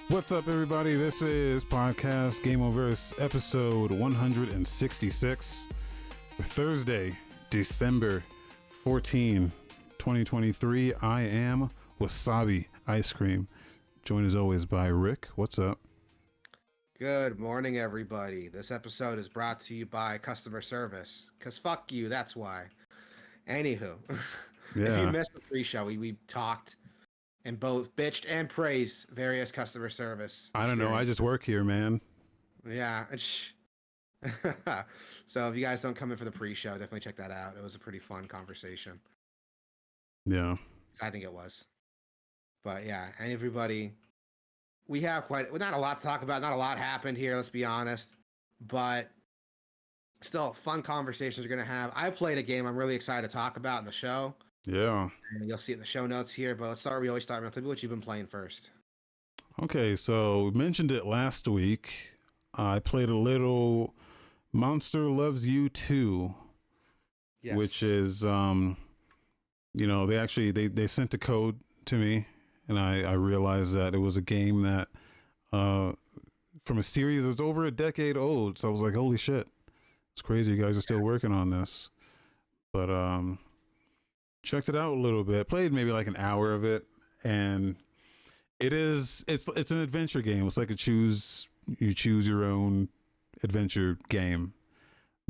What's up, everybody? This is podcast Gameoverse episode 166 for Thursday, December 14, 2023. I am Wasabi Ice Cream, joined as always by Rick. What's up? Good morning, everybody. This episode is brought to you by customer service. Because fuck you, that's why. Anywho, if you Yeah, missed the pre-show, we talked and both bitched and praised various customer service I don't know. I just experiences. work here, man. Yeah. So if you guys don't come in for the pre-show, definitely check that out. It was a pretty fun conversation. Yeah. I think it was. But yeah, and everybody, we have not a lot to talk about. Not a lot happened here, let's be honest. But still, fun conversations we're going to have. I played a game I'm really excited to talk about in the show. Yeah. And you'll see it in the show notes here. But let's start. We always start with what you've been playing first. Okay, so we mentioned it last week. I played a little Monster Loves You 2, Yes. which is they sent a code to me, and I realized that it was a game that from a series that's over a decade old. So I was like, holy shit, it's crazy you guys are still working on this. But checked it out a little bit, played maybe like an hour of it, and it's an adventure game. It's like you choose your own adventure game.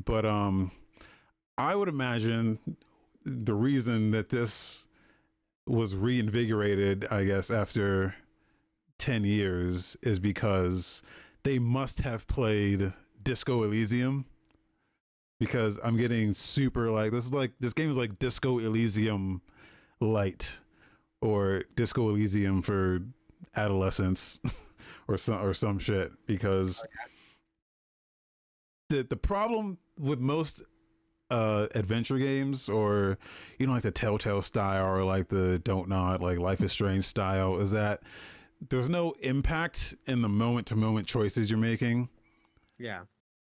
But I would imagine the reason that this was reinvigorated, I guess, after 10 years is because they must have played Disco Elysium, because I'm getting super this game is like Disco Elysium light, or Disco Elysium for adolescents or some shit, because the problem with most adventure games, or like the Telltale style, or like the Don't Nod, like Life is Strange style, is that there's no impact in the moment to moment choices you're making. Yeah.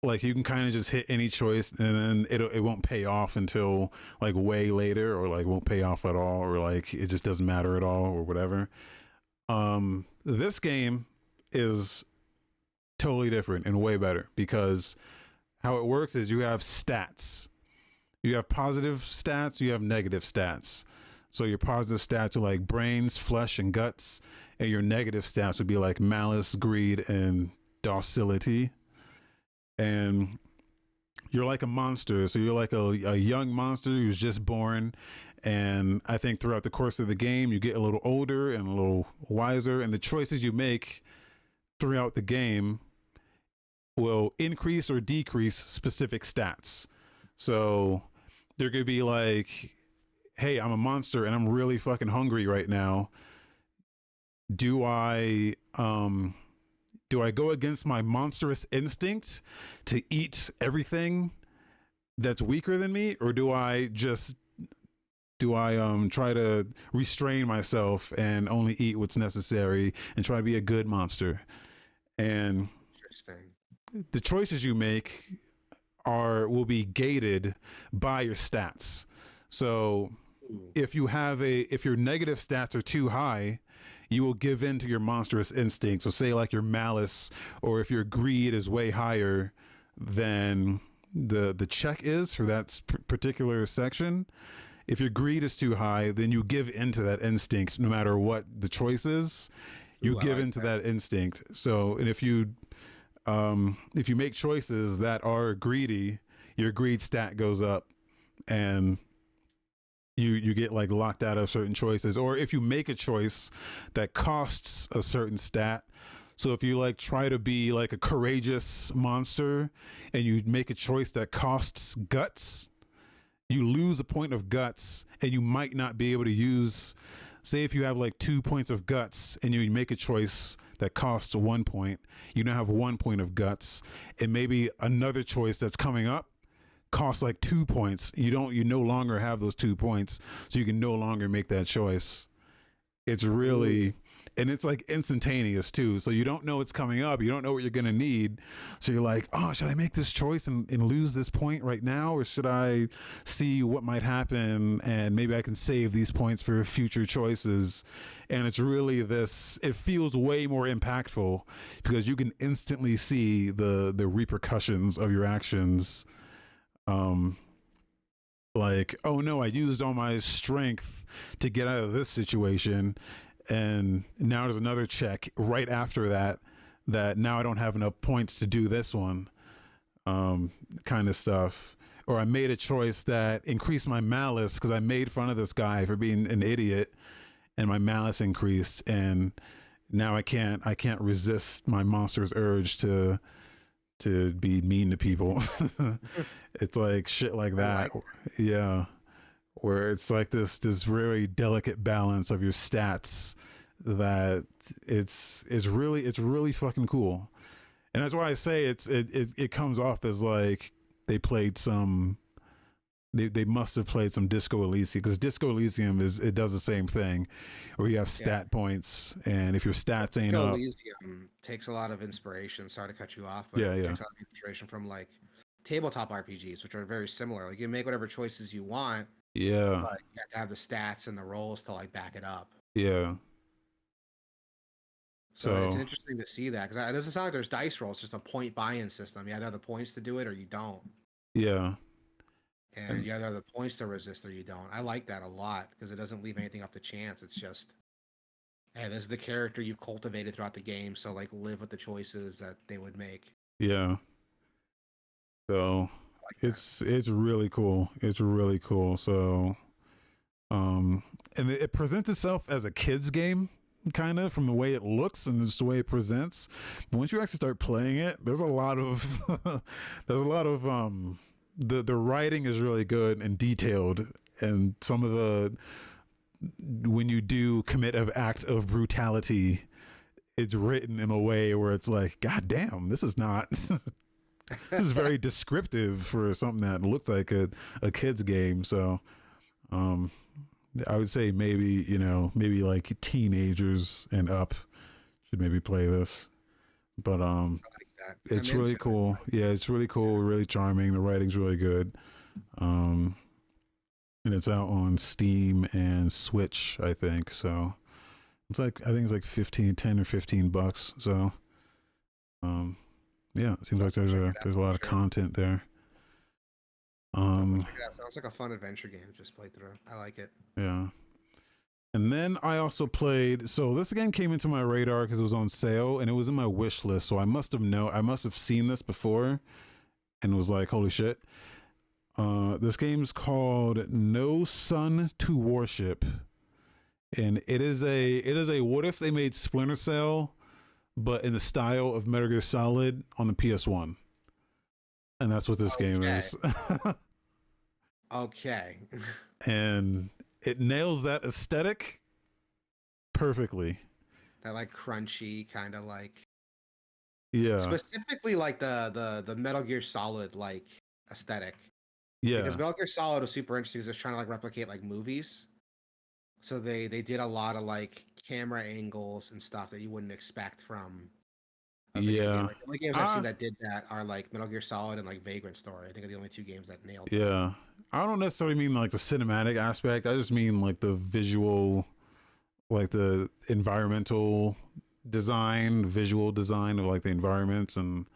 Like you can kind of just hit any choice, and then it won't pay off until like way later, or like won't pay off at all, or like it just doesn't matter at all, or whatever. This game is totally different and way better, because how it works is you have stats. You have positive stats, you have negative stats. So your positive stats are like brains, flesh, and guts, and your negative stats would be like malice, greed, and docility. And you're like a monster. So you're like a young monster who's just born. And I think throughout the course of the game, you get a little older and a little wiser. And the choices you make throughout the game will increase or decrease specific stats. So there could be like, hey, I'm a monster and I'm really fucking hungry right now. Do I go against my monstrous instinct to eat everything that's weaker than me, or do I try to restrain myself and only eat what's necessary and try to be a good monster? And Interesting. the choices you make will be gated by your stats. So if your negative stats are too high, you will give in to your monstrous instinct. So say like your malice, or if your greed is way higher than the check is for that particular section, if your greed is too high, then you give into that instinct no matter what the choice is. You give into that instinct. So, and if you make choices that are greedy, your greed stat goes up, and you get like locked out of certain choices. Or if you make a choice that costs a certain stat, so if you like try to be like a courageous monster and you make a choice that costs guts, you lose a point of guts, and you might not be able to use, say if you have like 2 points of guts and you make a choice that costs 1 point, you now have 1 point of guts, and maybe another choice that's coming up costs like 2 points. You no longer have those 2 points, so you can no longer make that choice. It's really and it's like instantaneous too. So you don't know what's coming up. You don't know what you're going to need. So you're like, oh, should I make this choice and lose this point right now? Or should I see what might happen and maybe I can save these points for future choices? And it's really it feels way more impactful because you can instantly see the repercussions of your actions. Like, oh no, I used all my strength to get out of this situation, and now there's another check right after that now I don't have enough points to do this one, kind of stuff. Or I made a choice that increased my malice because I made fun of this guy for being an idiot, and my malice increased, and now I can't resist my monster's urge to be mean to people. It's like shit like that. Yeah. Where it's like this very delicate balance of your stats that it's really fucking cool. And that's why I say it comes off as like they must have played some Disco Elysium, because Disco Elysium it does the same thing where you have stat points, and if your stats ain't Disco up. Elysium takes a lot of inspiration. Sorry to cut you off, but Yeah, it yeah. takes a lot of inspiration from like tabletop RPGs, which are very similar. Like you make whatever choices you want, Yeah. but you have to have the stats and the rolls to like back it up. Yeah. So it's interesting to see that, because it doesn't sound like there's dice rolls. It's just a point buy-in system. You either have the points to do it or you don't. Yeah. And you either have the points to resist or you don't. I like that a lot because it doesn't leave anything up to chance. It's just, hey, this is the character you've cultivated throughout the game, so like live with the choices that they would make. Yeah. So like it's really cool. It's really cool. So and it presents itself as a kid's game, kind of, from the way it looks and just the way it presents. But once you actually start playing it, there's a lot of the writing is really good and detailed, and some of the, when you do commit an act of brutality, it's written in a way where it's like, god damn, this is not this is very descriptive for something that looks like a kid's game. So I would say maybe like teenagers and up should maybe play this. But I like that. it's really cool. Yeah, it's really cool, really charming. The writing's really good. And it's out on Steam and Switch, I think. So it's like, I think it's like $10 or $15. So yeah, it seems like there's a lot of content there. Sounds like a fun adventure game to just play through. I like it. Yeah. And then I also played, so this game came into my radar because it was on sale and it was in my wish list. So I must have seen this before and was like, holy shit. This game's called No Sun to Worship. And it is a what if they made Splinter Cell, but in the style of Metal Gear Solid on the PS1. And that's what this game is. Okay. And it nails that aesthetic perfectly. That like crunchy kind of like, yeah, specifically like the Metal Gear Solid like aesthetic. Yeah, because Metal Gear Solid was super interesting because it's trying to like replicate like movies. So they did a lot of like camera angles and stuff that you wouldn't expect from a video game. Like the only games I've seen that did that are like Metal Gear Solid and like Vagrant Story. I think are the only two games that nailed it. Yeah. I don't necessarily mean like the cinematic aspect. I just mean like the visual, like the environmental design, visual design of like the environments and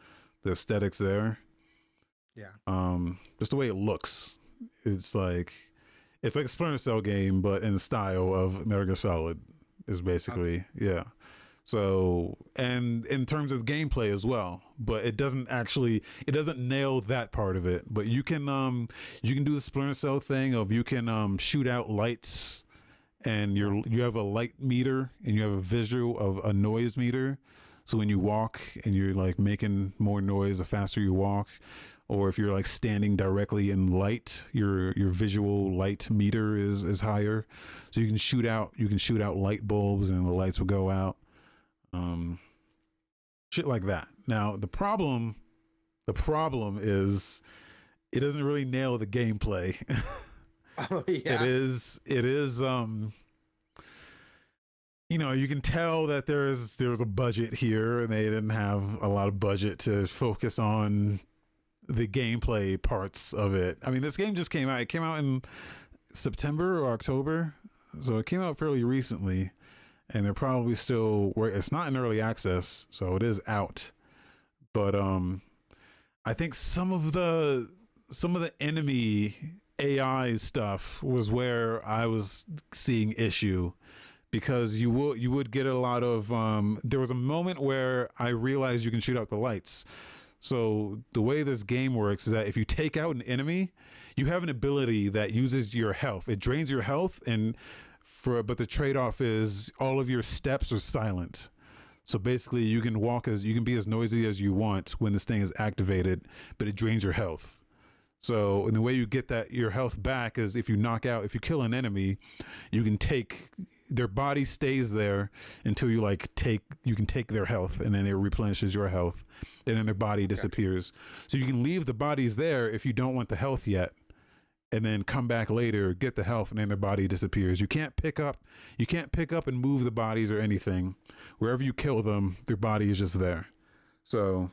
the aesthetics there. Yeah. Just the way it looks. It's like a Splinter Cell game, but in the style of Metal Gear Solid is basically, yeah. So, and in terms of gameplay as well, but it doesn't nail that part of it. But you can do the Splinter Cell thing of you can shoot out lights, and you have a light meter and you have a visual of a noise meter. So when you walk and you're like making more noise the faster you walk, or if you're like standing directly in light, your visual light meter is higher. So you can shoot out light bulbs and the lights will go out. Shit like that. Now the problem is it doesn't really nail the gameplay. Oh yeah. It is you know, you can tell that there was a budget here, and they didn't have a lot of budget to focus on the gameplay parts of it. I mean, this game just came out. It came out in September or October, so it came out fairly recently, and they're probably still. It's not in early access, so it is out. But I think some of the enemy AI stuff was where I was seeing issue, because you would get a lot of there was a moment where I realized you can shoot out the lights. So the way this game works is that if you take out an enemy, you have an ability that uses your health. It drains your health, but the trade-off is all of your steps are silent. So basically you can be as noisy as you want when this thing is activated, but it drains your health. So, and the way you get your health back is if you kill an enemy, you can take their body stays there until you can take their health, and then it replenishes your health, and then their body disappears. So you can leave the bodies there if you don't want the health yet, and then come back later, get the health, and then their body disappears. You can't pick up and move the bodies or anything. Wherever you kill them, their body is just there. So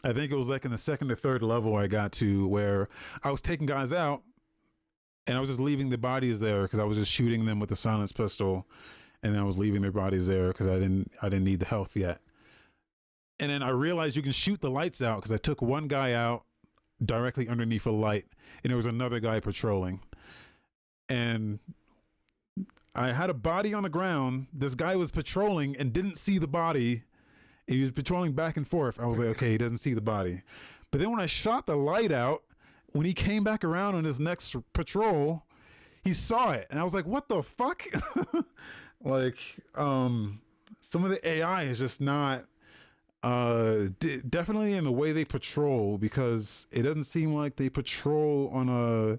I think it was like in the second or third level I got to where I was taking guys out, and I was just leaving the bodies there because I was just shooting them with the silenced pistol, and then I was leaving their bodies there because I didn't need the health yet. And then I realized you can shoot the lights out, because I took one guy out directly underneath a light, and there was another guy patrolling. And I had a body on the ground. This guy was patrolling and didn't see the body. He was patrolling back and forth. I was like, okay, he doesn't see the body. But then when I shot the light out, when he came back around on his next patrol, he saw it, and I was like, what the fuck? Like, some of the AI is just not definitely in the way they patrol, because it doesn't seem like they patrol on a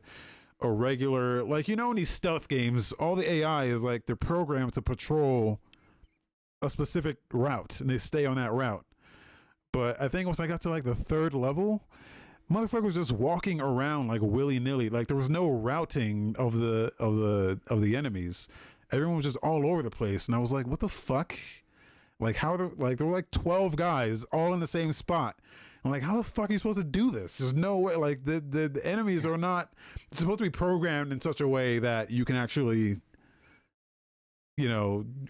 regular, like, in these stealth games, all the AI is like they're programmed to patrol a specific route, and they stay on that route. But I think once I got to like the third level, motherfucker was just walking around like willy-nilly. Like, there was no routing of the enemies. Everyone was just all over the place, and I was like, what the fuck? Like, how there were like 12 guys all in the same spot. I'm like, how the fuck are you supposed to do this? There's no way. Like, the enemies are not supposed to be programmed in such a way that you can actually,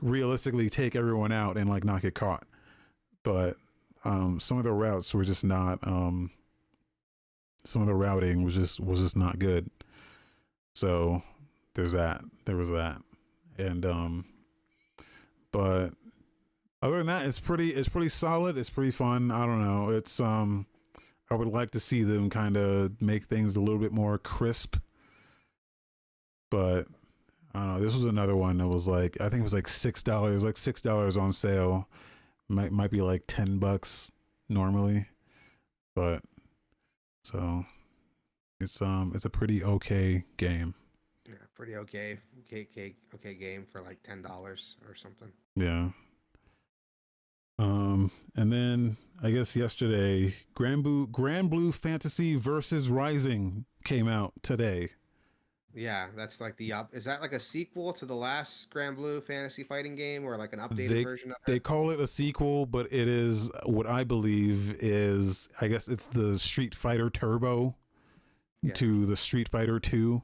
realistically take everyone out and like not get caught. But some of the routes were just not some of the routing was just not good. So there was that. And but other than that, it's pretty solid. It's pretty fun. I don't know. It's I would like to see them kind of make things a little bit more crisp. But I don't know. This was another one that was like, I think it was like $6, like $6 on sale. Might be like $10 normally. But so it's a pretty okay game. Yeah, pretty okay game for like $10 or something. Yeah. And then I guess yesterday, Granblue Fantasy Versus Rising came out today. Yeah, that's like is that like a sequel to the last Granblue Fantasy fighting game, or like an updated version of it? They call it a sequel, but it is what I believe is, I guess it's the Street Fighter Turbo to the Street Fighter 2.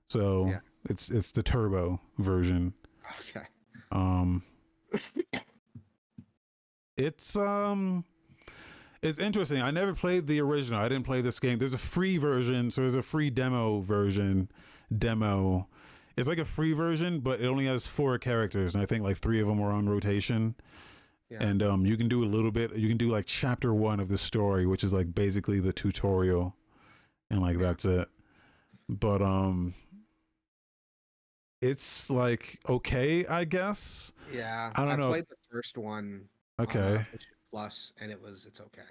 So it's the Turbo version. Okay. It's interesting. I never played the original. I didn't play this game. There's a free version, so there's a free demo version. It's like a free version, but it only has 4 characters, and I think like 3 of them are on rotation. Yeah. And you can do a little bit. You can do like chapter 1 of the story, which is like basically the tutorial, and like that's it. But it's like okay, I guess. Yeah, I don't know. I played the first one. Okay. Plus, and it's okay.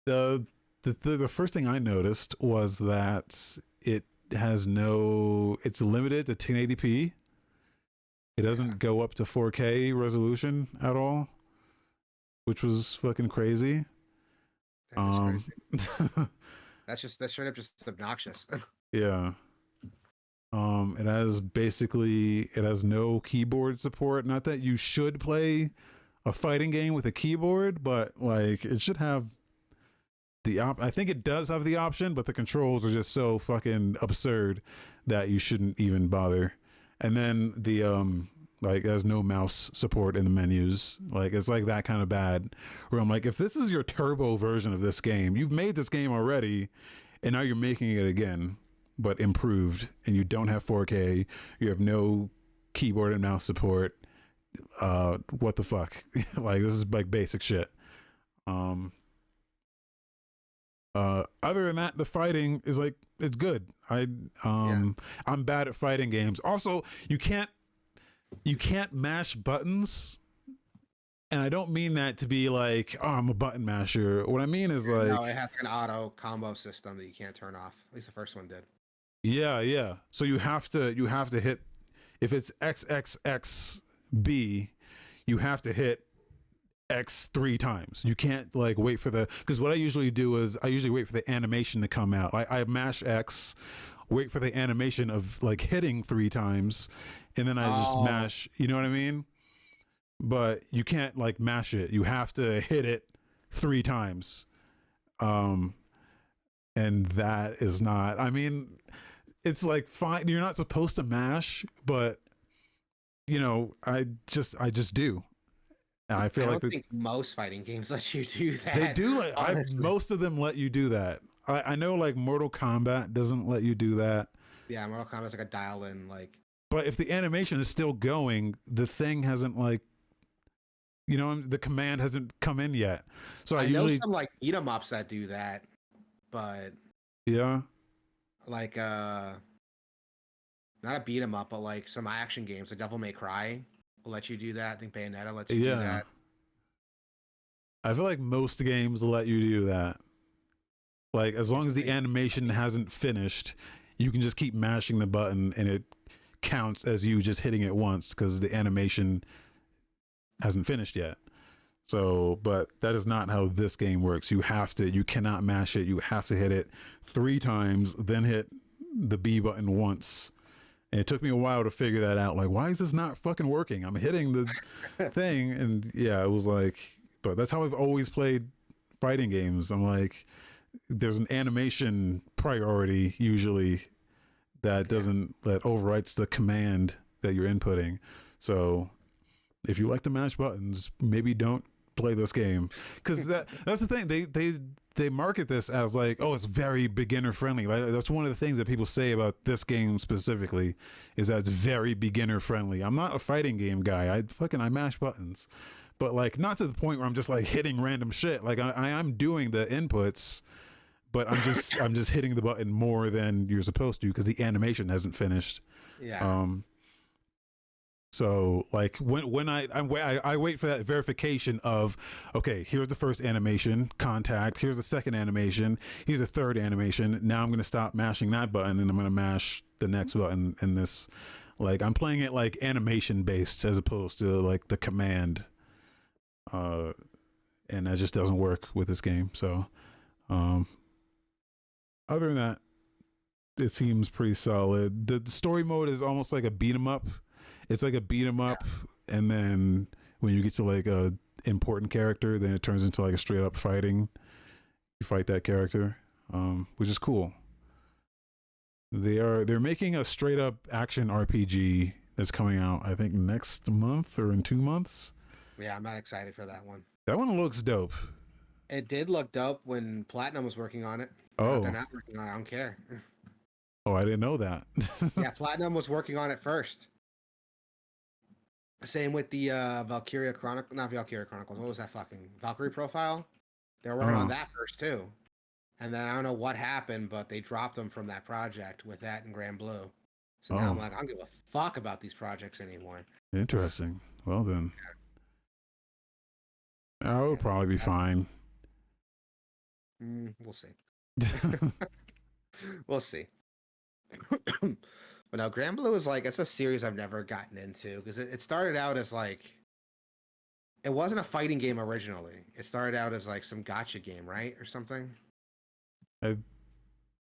The first thing I noticed was that it has it's limited to 1080p. It doesn't go up to 4K resolution at all, which was fucking crazy. Crazy. That's straight up just obnoxious. Yeah. It has no keyboard support. Not that you should play a fighting game with a keyboard, but like it should have I think it does have the option, but the controls are just so fucking absurd that you shouldn't even bother. And then the like it has no mouse support in the menus. Like it's like that kind of bad. Where I'm like, if this is your turbo version of this game, you've made this game already, and now you're making it again, but improved, and you don't have 4K. You have no keyboard and mouse support. What the fuck? Like this is like basic shit. Other than that, the fighting is like it's good. I'm bad at fighting games. Also, you can't mash buttons, and I don't mean that to be like, oh, I'm a button masher. What I mean is like, no, it has an auto combo system that you can't turn off. At least the first one did. Yeah. So you have to hit, if it's XXXB, you have to hit X 3 times. You can't like wait for because what I usually do is I usually wait for the animation to come out. I mash X, wait for the animation of like hitting 3 times, and then I just mash, you know what I mean? But you can't like mash it. You have to hit it 3 times. And that is not, I mean, it's like fine, you're not supposed to mash, but you know, I just do. And I feel I don't think most fighting games let you do that. They do. Most of them let you do that. I know like Mortal Kombat doesn't let you do that. Yeah, Mortal Kombat's like a dial in like. But if the animation is still going, the thing hasn't like, you know, the command hasn't come in yet. So I usually know some like beat 'em ups that do that, but yeah, like not a beat 'em up, but like some action games, like Devil May Cry will let you do that. I think Bayonetta lets you do that. I feel like most games let you do that. Like as long as the animation hasn't finished, you can just keep mashing the button and it counts as you just hitting it once because the animation hasn't finished yet. So, but that is not how this game works. You cannot mash it. You have to hit it 3 times, then hit the B button once. And it took me a while to figure that out. Like, why is this not fucking working? I'm hitting the thing. And yeah, it was like, but that's how I've always played fighting games. I'm like, there's an animation priority usually that overwrites the command that you're inputting. So if you like to mash buttons, maybe don't play this game. Because that's the thing. They market this as like, oh, it's very beginner friendly. Like, that's one of the things that people say about this game specifically is that it's very beginner friendly. I'm not a fighting game guy. I mash buttons, but like not to the point where I'm just like hitting random shit. Like I'm doing the inputs, but I'm just hitting the button more than you're supposed to because the animation hasn't finished. Yeah. So like when I wait for that verification of, okay, here's the first animation, contact, here's the second animation, here's the third animation. Now I'm going to stop mashing that button and I'm going to mash the next button in this. Like I'm playing it like animation based as opposed to like the command. And that just doesn't work with this game. So other than that, it seems pretty solid. The story mode is almost like a beat 'em up. It's like a beat 'em up, and then when you get to like a important character, then it turns into like a straight up fighting. You fight that character, which is cool. They're making a straight up action RPG that's coming out, I think next month or in 2 months. Yeah, I'm not excited for that one. That one looks dope. It did look dope when Platinum was working on it. Oh, they're not working on it. I don't care. Oh, I didn't know that. Yeah, Platinum was working on it first. Same with the not Valkyria Chronicles. What was that fucking Valkyrie Profile? They were working on that first too. And then I don't know what happened, but they dropped them from that project with that and Granblue. So now I'm like, I don't give a fuck about these projects anymore. Interesting. Well then, I would probably be fine. We'll see. We'll see. But now Granblue is like, it's a series I've never gotten into because it started out as like, it wasn't a fighting game originally. It started out as like some gacha game, right? Or something. I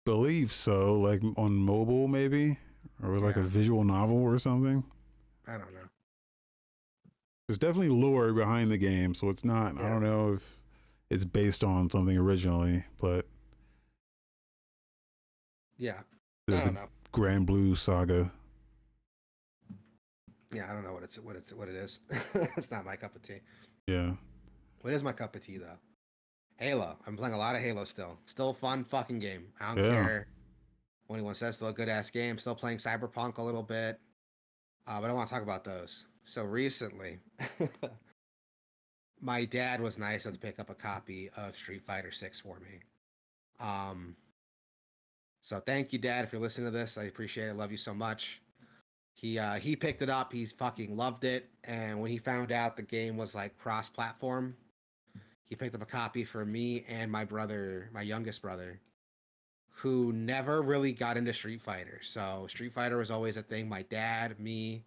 believe so, like on mobile maybe, or it was like a Yeah, visual novel or something. I don't know. There's definitely lore behind the game, so it's not. I Yeah, don't know if it's based on something originally, but yeah, I the don't know. Granblue saga. Yeah, I don't know what it is. It's not my cup of tea. Yeah, What is my cup of tea though? Halo. I'm playing a lot of Halo still. Still a fun fucking game. I don't yeah. care what anyone says. Still a good ass game. Still playing Cyberpunk a little bit. But I don't want to talk about those. So recently, my dad was nice enough to pick up a copy of Street Fighter 6 for me. Um, so thank you, Dad, if you're listening to this. I appreciate it. Love you so much. He picked it up. He fucking loved it. And when he found out the game was like cross-platform, he picked up a copy for me and my brother, my youngest brother, who never really got into Street Fighter. So Street Fighter was always a thing my dad, me,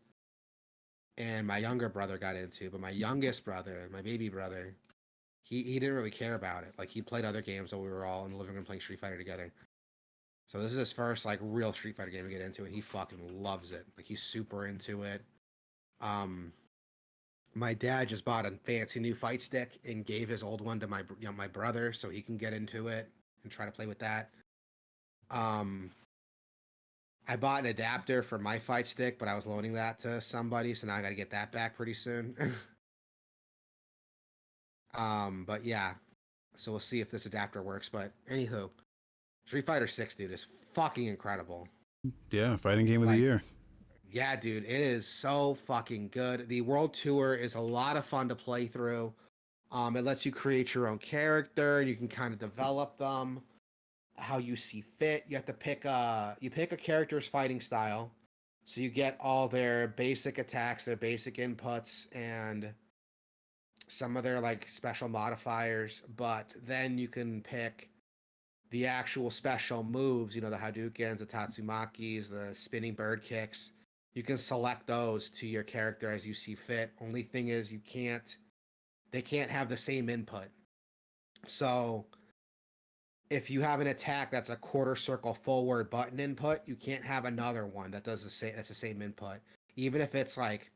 and my younger brother got into. But my youngest brother, my baby brother, he didn't really care about it. Like he played other games while we were all in the living room playing Street Fighter together. So this is his first like real Street Fighter game to get into, and he fucking loves it. Like he's super into it. Um, my dad just bought a fancy new fight stick and gave his old one to my brother so he can get into it and try to play with that. Um, I bought an adapter for my fight stick, but I was loaning that to somebody, so now I got to get that back pretty soon. But yeah, so we'll see if this adapter works. But anywho, Street Fighter 6, dude, is fucking incredible. Yeah, fighting game of the Like, year. yeah, dude, it is so fucking good. The World Tour is a lot of fun to play through. It lets you create your own character, and you can kind of develop them how you see fit. You have to pick a character's fighting style, so you get all their basic attacks, their basic inputs, and some of their like special modifiers. But then you can pick the actual special moves. You know, the Hadoukens, the Tatsumakis, the spinning bird kicks. You can select those to your character as you see fit. Only thing is, they can't have the same input. So if you have an attack that's a quarter circle forward button input, you can't have another one that does the same. That's the same input, even if it's like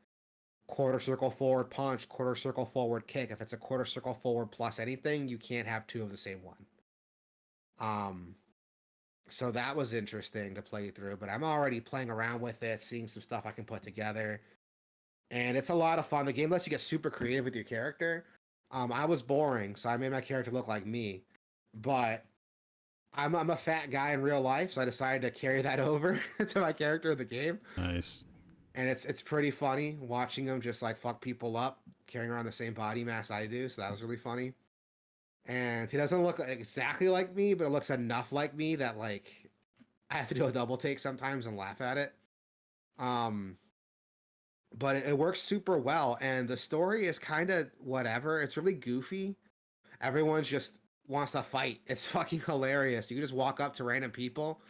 quarter circle forward punch, quarter circle forward kick. If it's a quarter circle forward plus anything, you can't have two of the same one. Um, so that was interesting to play through. But I'm already playing around with it, seeing some stuff I can put together, and it's a lot of fun. The game lets you get super creative with your character. I was boring, so I made my character look like me, but I'm a fat guy in real life, so I decided to carry that over to my character in the game, Nice. and it's pretty funny watching him just like fuck people up, carrying around the same body mass I do. So that was really funny. And he doesn't look exactly like me, but it looks enough like me that like I have to do a double take sometimes and laugh at it. Um, but it works super well, and the story is kind of whatever. It's really goofy. Everyone's just wants to fight. It's fucking hilarious. You can just walk up to random people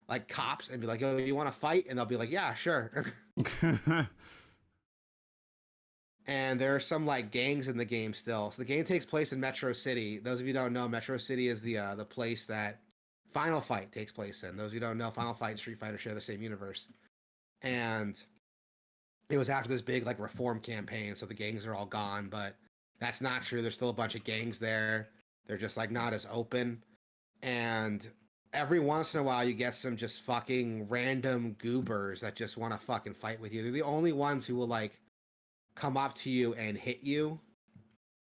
like cops and be like, "Yo, you want to fight?" And they'll be like, "Yeah, sure." And there are some like gangs in the game still. So the game takes place in Metro City. Those of you who don't know, Metro City is the place that Final Fight takes place in. Those of you who don't know, Final Fight and Street Fighter share the same universe. And it was after this big like reform campaign, so the gangs are all gone, but that's not true. There's still a bunch of gangs there. They're just like not as open. And every once in a while you get some just fucking random goobers that just want to fucking fight with you. They're the only ones who will like come up to you and hit you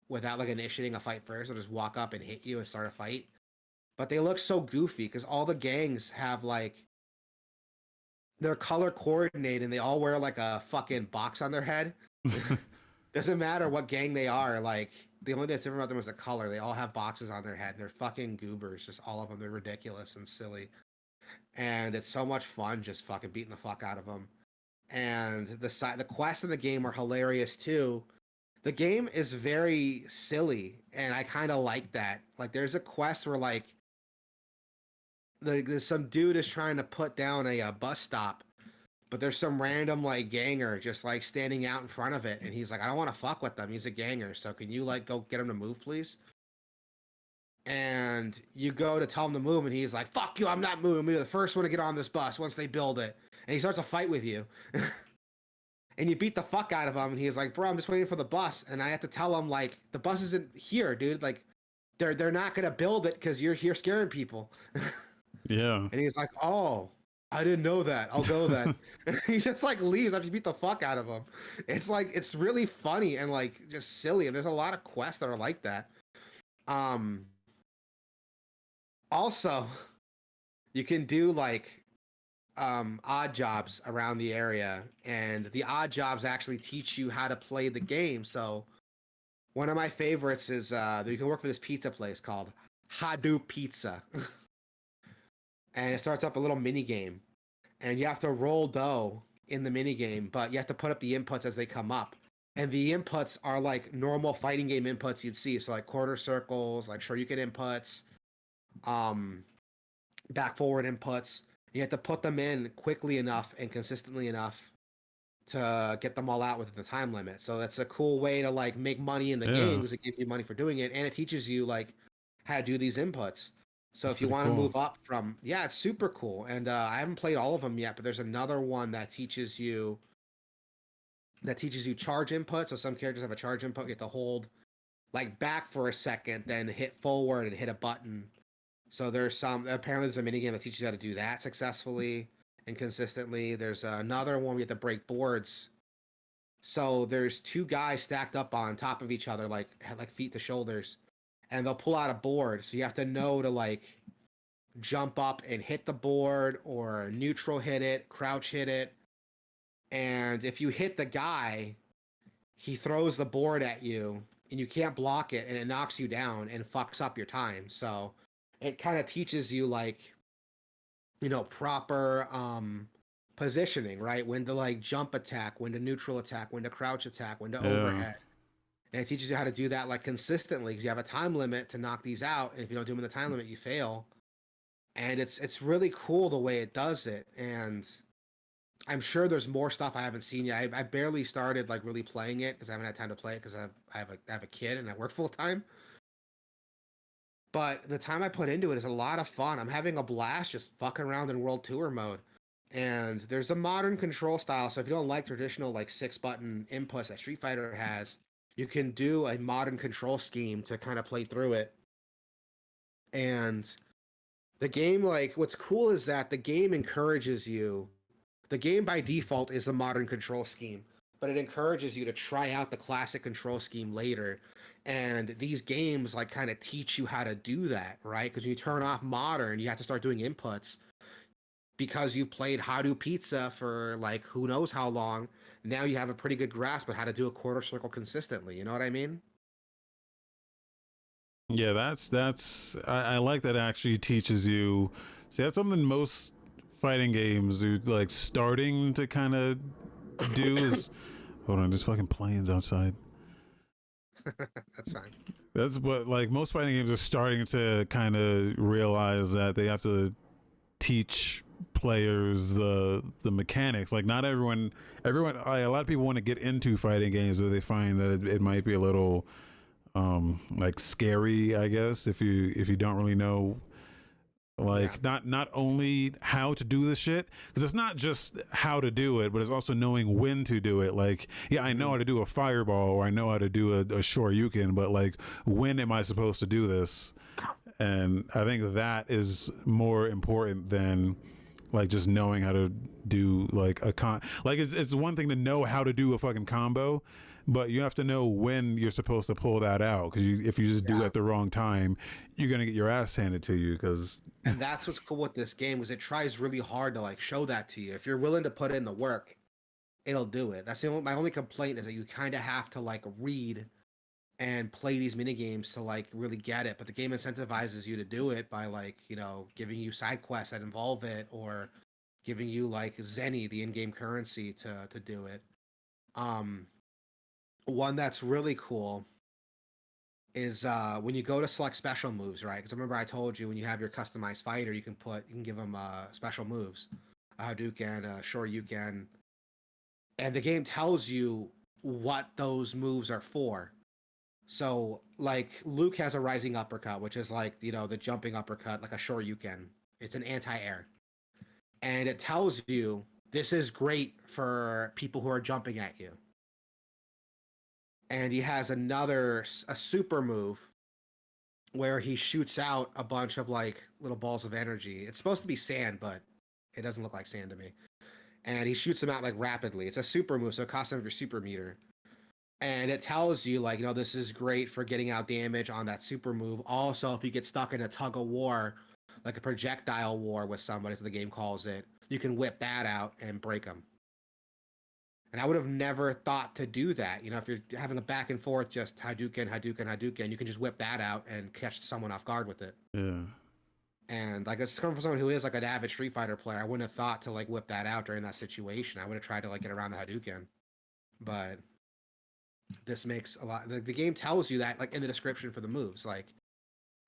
without like initiating a fight first. They'll just walk up and hit you and start a fight. But they look so goofy because all the gangs have like they're color coordinated and they all wear like a fucking box on their head. Doesn't matter what gang they are, like the only thing that's different about them is the color. They all have boxes on their head. They're fucking goobers, just all of them. They're ridiculous and silly. And it's so much fun just fucking beating the fuck out of them. And the quests in the game are hilarious too. The game is very silly, and I kind of like that. Like, there's a quest where like some dude is trying to put down a bus stop, but there's some random like ganger just like standing out in front of it, and he's like, I don't want to fuck with them. He's a ganger, so can you like go get him to move, please? And you go to tell him to move, and he's like, fuck you, I'm not moving. I'm the first one to get on this bus once they build it. and he starts a fight with you. And you beat the fuck out of him, and he's like, bro, I'm just waiting for the bus. And I have to tell him, like, the bus isn't here, dude. Like, they're not gonna build it because you're here scaring people. Yeah. And he's like, oh, I didn't know that. I'll go then. He just like leaves after you beat the fuck out of him. It's like it's really funny and like just silly. And there's a lot of quests that are like that. Um Also, you can do like odd jobs around the area, and the odd jobs actually teach you how to play the game. So one of my favorites is you can work for this pizza place called Hadoop Pizza. And it starts up a little mini game, and you have to roll dough in the mini game, but you have to put up the inputs as they come up. And the inputs are like normal fighting game inputs you'd see, so like quarter circles, like Shoryuken inputs, um, back forward inputs. You have to put them in quickly enough and consistently enough to get them all out within the time limit. So that's a cool way to like make money in the game Yeah. because it gives you money for doing it, and it teaches you like how to do these inputs. So That's if you pretty want to cool. move up from, yeah, it's super cool. And I haven't played all of them yet, but there's another one that teaches you charge input. So some characters have a charge input. You have to hold like back for a second, then hit forward and hit a button. So there's apparently there's a minigame that teaches you how to do that successfully and consistently. There's another one where you have to break boards. So there's two guys stacked up on top of each other, like feet to shoulders, and they'll pull out a board. So you have to know to like jump up and hit the board or neutral hit it, crouch hit it. And if you hit the guy, he throws the board at you and you can't block it, and it knocks you down and fucks up your time. So it kind of teaches you like, proper positioning, right? When to like jump attack, when to neutral attack, when to crouch attack, when to Yeah. overhead. And it teaches you how to do that like consistently because you have a time limit to knock these out. And if you don't do them in the time limit, you fail. And it's really cool the way it does it. And I'm sure there's more stuff I haven't seen yet. I barely started like really playing it because I haven't had time to play it because I have a kid and I work full time. But the time I put into it is a lot of fun. I'm having a blast just fucking around in World Tour mode. And there's a modern control style. So if you don't like traditional like 6-button inputs that Street Fighter has, you can do a modern control scheme to kind of play through it. And the game, like, what's cool is that the game encourages you. The game by default is the modern control scheme, but it encourages you to try out the classic control scheme later. And these games like kind of teach you how to do that, right? Because when you turn off modern, you have to start doing inputs because you've played How to Pizza for like who knows how long. Now you have a pretty good grasp of how to do a quarter circle consistently. You know what I mean? Yeah, that's I like that it actually teaches you. See, that's something most fighting games are like starting to kind of do is hold on, there's fucking planes outside. That's fine. That's what like most fighting games are starting to kind of realize that they have to teach players the mechanics. Like not everyone a lot of people want to get into fighting games, or they find that it might be a little like scary, I guess, if you don't really know Yeah. like not only how to do the shit, because it's not just how to do it, but it's also knowing when to do it. Like yeah, I know Mhm. how to do a fireball, or I know how to do a shoryuken, but like when am I supposed to do this? And I think that is more important than like just knowing how to do like like it's one thing to know how to do a fucking combo, but you have to know when you're supposed to pull that out, because if you just do it Yeah. at the wrong time, you're gonna get your ass handed to you. Because And that's what's cool with this game is it tries really hard to like show that to you. If you're willing to put in the work, it'll do it. My only complaint is that you kind of have to like read and play these mini games to like really get it. But the game incentivizes you to do it by like giving you side quests that involve it or giving you like Zenny, the in-game currency, to do it. Um, One that's really cool is when you go to select special moves, right? Because remember I told you when you have your customized fighter, you can give them special moves, a Hadouken, a Shoryuken, and the game tells you what those moves are for. So like Luke has a rising uppercut, which is like the jumping uppercut, like a Shoryuken. It's an anti-air, and it tells you this is great for people who are jumping at you. And he has a super move where he shoots out a bunch of like little balls of energy. It's supposed to be sand, but it doesn't look like sand to me. And he shoots them out like rapidly. It's a super move, so it costs some of your super meter. And it tells you like, this is great for getting out damage on that super move. Also, if you get stuck in a tug of war, like a projectile war with somebody, so the game calls it, you can whip that out and break them. And I would have never thought to do that. If you're having a back and forth, just Hadouken, Hadouken, Hadouken, you can just whip that out and catch someone off guard with it. Yeah. And like, it's coming from someone who is like an avid Street Fighter player. I wouldn't have thought to like whip that out during that situation. I would have tried to like get around the Hadouken. But this makes a lot. The game tells you that like in the description for the moves. Like,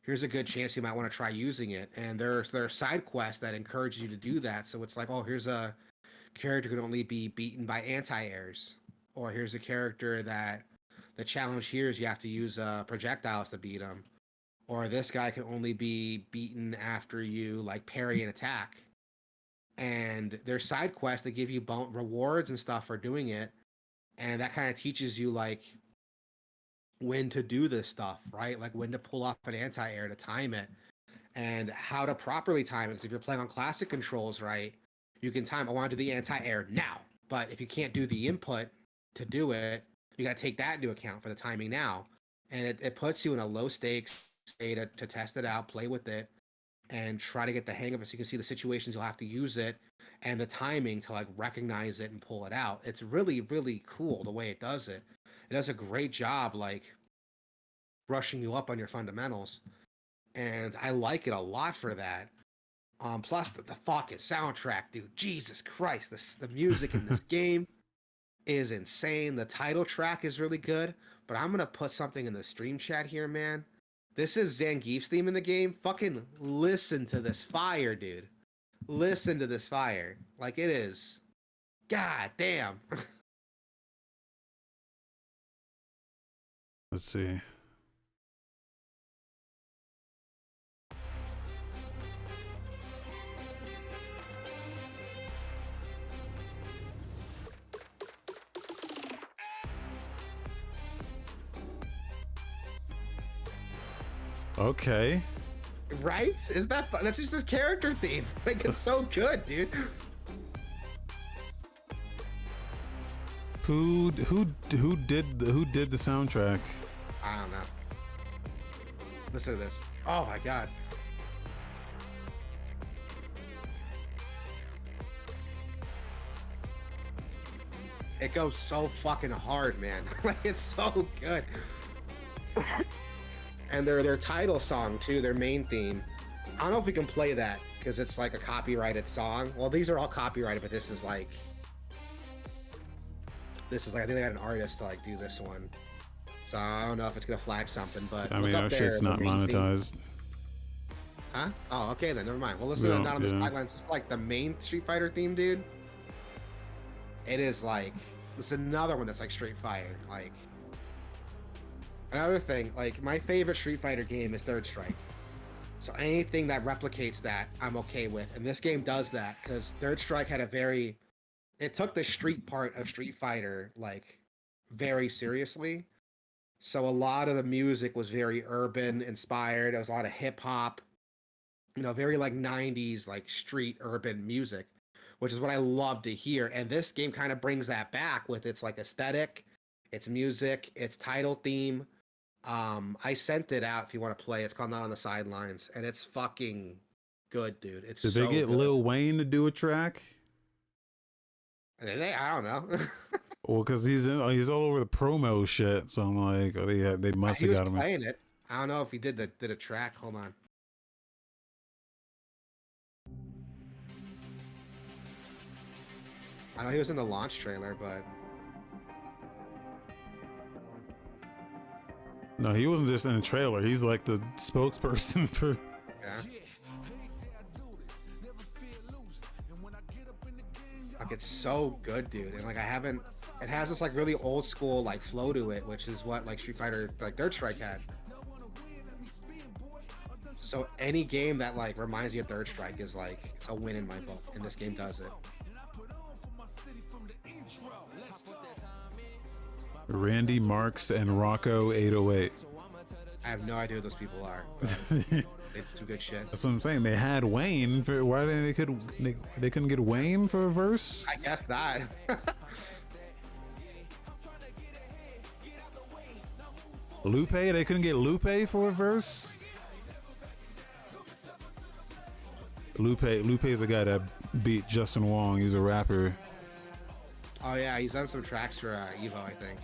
here's a good chance you might want to try using it. And there are side quests that encourage you to do that. So it's like, oh, here's a character who can only be beaten by anti-airs, or here's a character that the challenge here is you have to use projectiles to beat him, or this guy can only be beaten after you like parry an attack. And there's side quests that give you rewards and stuff for doing it, and that kind of teaches you like when to do this stuff, right? Like when to pull off an anti-air to time it, and how to properly time it. Because if you're playing on classic controls, right, you can time, I want to do the anti-air now. But if you can't do the input to do it, you got to take that into account for the timing now. And it puts you in a low stakes state to test it out, play with it, and try to get the hang of it so you can see the situations you'll have to use it and the timing to like recognize it and pull it out. It's really, really cool the way it does it. It does a great job like brushing you up on your fundamentals. And I like it a lot for that. Plus the fucking soundtrack, dude. Jesus Christ, the music in this game is insane. The title track is really good, but I'm gonna put something in the stream chat here, man. This is Zangief's theme in the game. Fucking listen to this fire, dude. Listen to this fire. Like it is. God damn. Let's see. Okay. Right? Is that fun? That's just his character theme. Like it's so good, dude. Who did the soundtrack? I don't know. Listen to this. Oh my god. It goes so fucking hard, man. Like it's so good. And their title song too, their main theme. I don't know if we can play that because it's like a copyrighted song. Well, these are all copyrighted, but this is like I think they got an artist to like do this one. So I don't know if it's gonna flag something, but I mean, our shit's not monetized. Theme. Huh? Oh, okay then. Never mind. Well, listen to that on the sidelines. It's like the main Street Fighter theme, dude. It is like it's another one that's like Street Fighter. Like another thing, like my favorite Street Fighter game is Third Strike. So anything that replicates that, I'm okay with. And this game does that because Third Strike had it took the street part of Street Fighter like very seriously. So a lot of the music was very urban inspired. There was a lot of hip hop, very like 90s like street urban music, which is what I love to hear. And this game kind of brings that back with its like aesthetic, its music, its title theme. I sent it out if you want to play. It's called Not on the Sidelines, and it's fucking good, dude. Did they get good. Lil Wayne to do a track? I don't know. Well, because he's all over the promo shit, so I'm like, oh, they must have got him playing it. I don't know if he did a track. Hold on. I know he was in the launch trailer, but no, he wasn't just in the trailer. He's like the spokesperson for. Yeah. Like it's so good, dude, and like it has this like really old school like flow to it, which is what like Street Fighter like Third Strike had. So any game that like reminds you of Third Strike is like it's a win in my book, and this game does it. Randy Marks and Rocco 808. I have no idea who those people are. They did some good shit. That's what I'm saying. They had Wayne. Why didn't they couldn't get Wayne for a verse? I guess not. Lupe. They couldn't get Lupe for a verse. Lupe's the guy that beat Justin Wong. He's a rapper. Oh yeah, he's done some tracks for Evo, I think.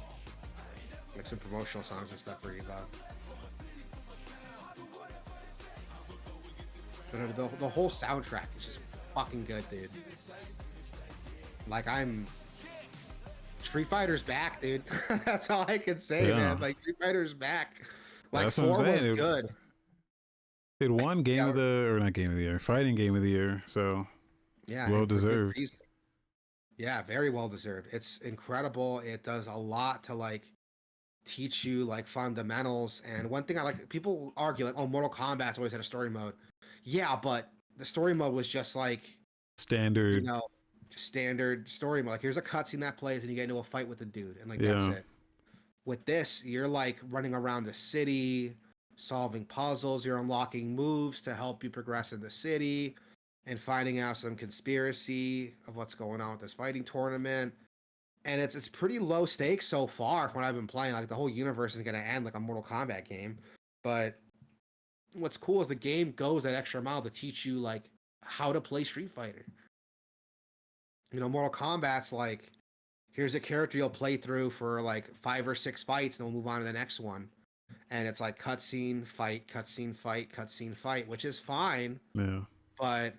Like some promotional songs and stuff for Evo. But the whole soundtrack is just fucking good, dude. Like Street Fighter's back, dude. That's all I can say, man. Like Street Fighter's back. Like that's 4 was good. It won Game of the, or not Game of the Year, Fighting Game of the Year. So yeah, well deserved. Yeah, very well deserved. It's incredible. It does a lot to like teach you like fundamentals. And one thing I like, people argue like, oh, Mortal Kombat's always had a story mode. Yeah, but the story mode was just like standard, standard story mode. Like here's a cutscene that plays, and you get into a fight with a dude, and like that's it. With this, you're like running around the city, solving puzzles. You're unlocking moves to help you progress in the city, and finding out some conspiracy of what's going on with this fighting tournament. And it's pretty low stakes so far from what I've been playing. Like the whole universe is gonna end like a Mortal Kombat game, but what's cool is the game goes that extra mile to teach you like how to play Street Fighter. You know, Mortal Kombat's like, here's a character you'll play through for like 5 or 6 fights, and then we'll move on to the next one. And it's like cutscene, fight, cutscene, fight, cutscene, fight, which is fine. Yeah. But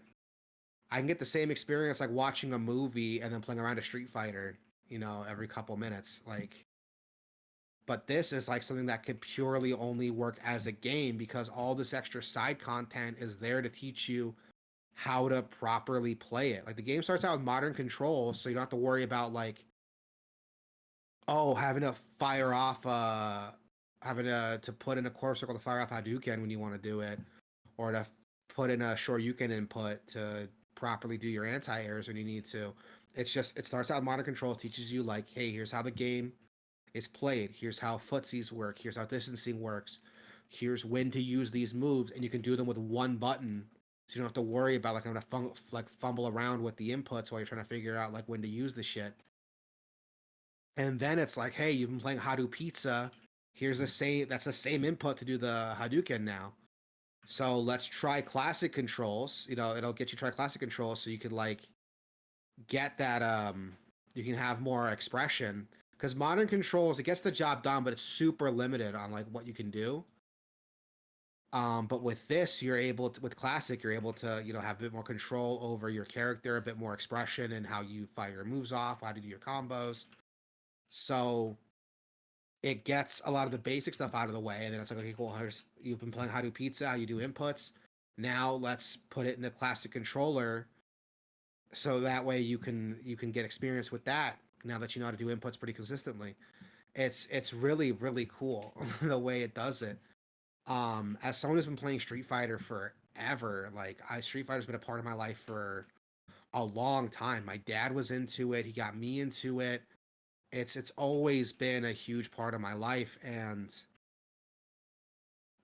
I can get the same experience like watching a movie and then playing around a Street Fighter, you know, every couple minutes. Like, but this is like something that could purely only work as a game because all this extra side content is there to teach you how to properly play it. Like the game starts out with modern controls, so you don't have to worry about like, oh, having to fire off, having to put in a quarter circle to fire off Hadouken when you want to do it, or to put in a Shoryuken input to properly do your anti-airs when you need to. It's just, it starts out with modern controls, teaches you like, hey, here's how the game is played. Here's how footsies work. Here's how distancing works. Here's when to use these moves, and you can do them with one button, so you don't have to worry about like I'm gonna fumble around with the inputs while you're trying to figure out like when to use the shit. And then it's like, hey, you've been playing Hadou Pizza. Here's the same. That's the same input to do the Hadouken now. So let's try classic controls. You know, it'll get you try classic controls so you could like get that. You can have more expression. Because modern controls, it gets the job done, but it's super limited on like what you can do. But with this, you're able to, with classic, you're able to, you know, have a bit more control over your character, a bit more expression and how you fire your moves off, how to do your combos. So it gets a lot of the basic stuff out of the way, and then it's like, okay, cool. You've been playing Hadou Pizza, how you do inputs. Now let's put it in a classic controller, so that way you can get experience with that. Now that you know how to do inputs pretty consistently, it's really really cool the way it does it. As someone who's been playing Street Fighter forever, like Street Fighter's been a part of my life for a long time. My dad was into it. He got me into it. It's always been a huge part of my life, and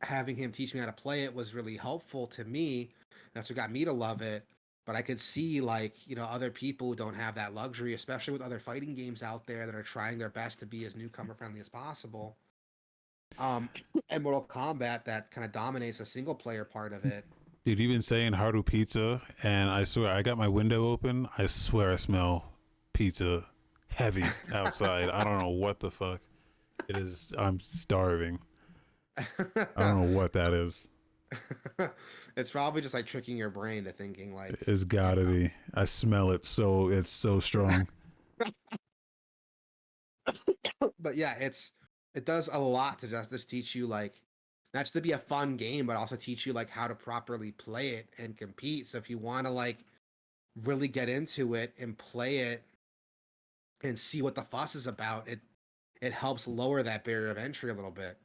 having him teach me how to play it was really helpful to me. That's what got me to love it. But I could see like, you know, other people who don't have that luxury, especially with other fighting games out there that are trying their best to be as newcomer friendly as possible. And Mortal Kombat that kind of dominates the single player part of it. Dude, you've been saying Hadou Pizza, and I swear I got my window open. I swear I smell pizza heavy outside. I don't know what the fuck it is. I'm starving. I don't know what that is. It's probably just like tricking your brain to thinking like it's gotta be. I smell it, so it's so strong. But yeah, it does a lot to just teach you like not just to be a fun game, but also teach you like how to properly play it and compete. So if you want to like really get into it and play it and see what the fuss is about, it helps lower that barrier of entry a little bit.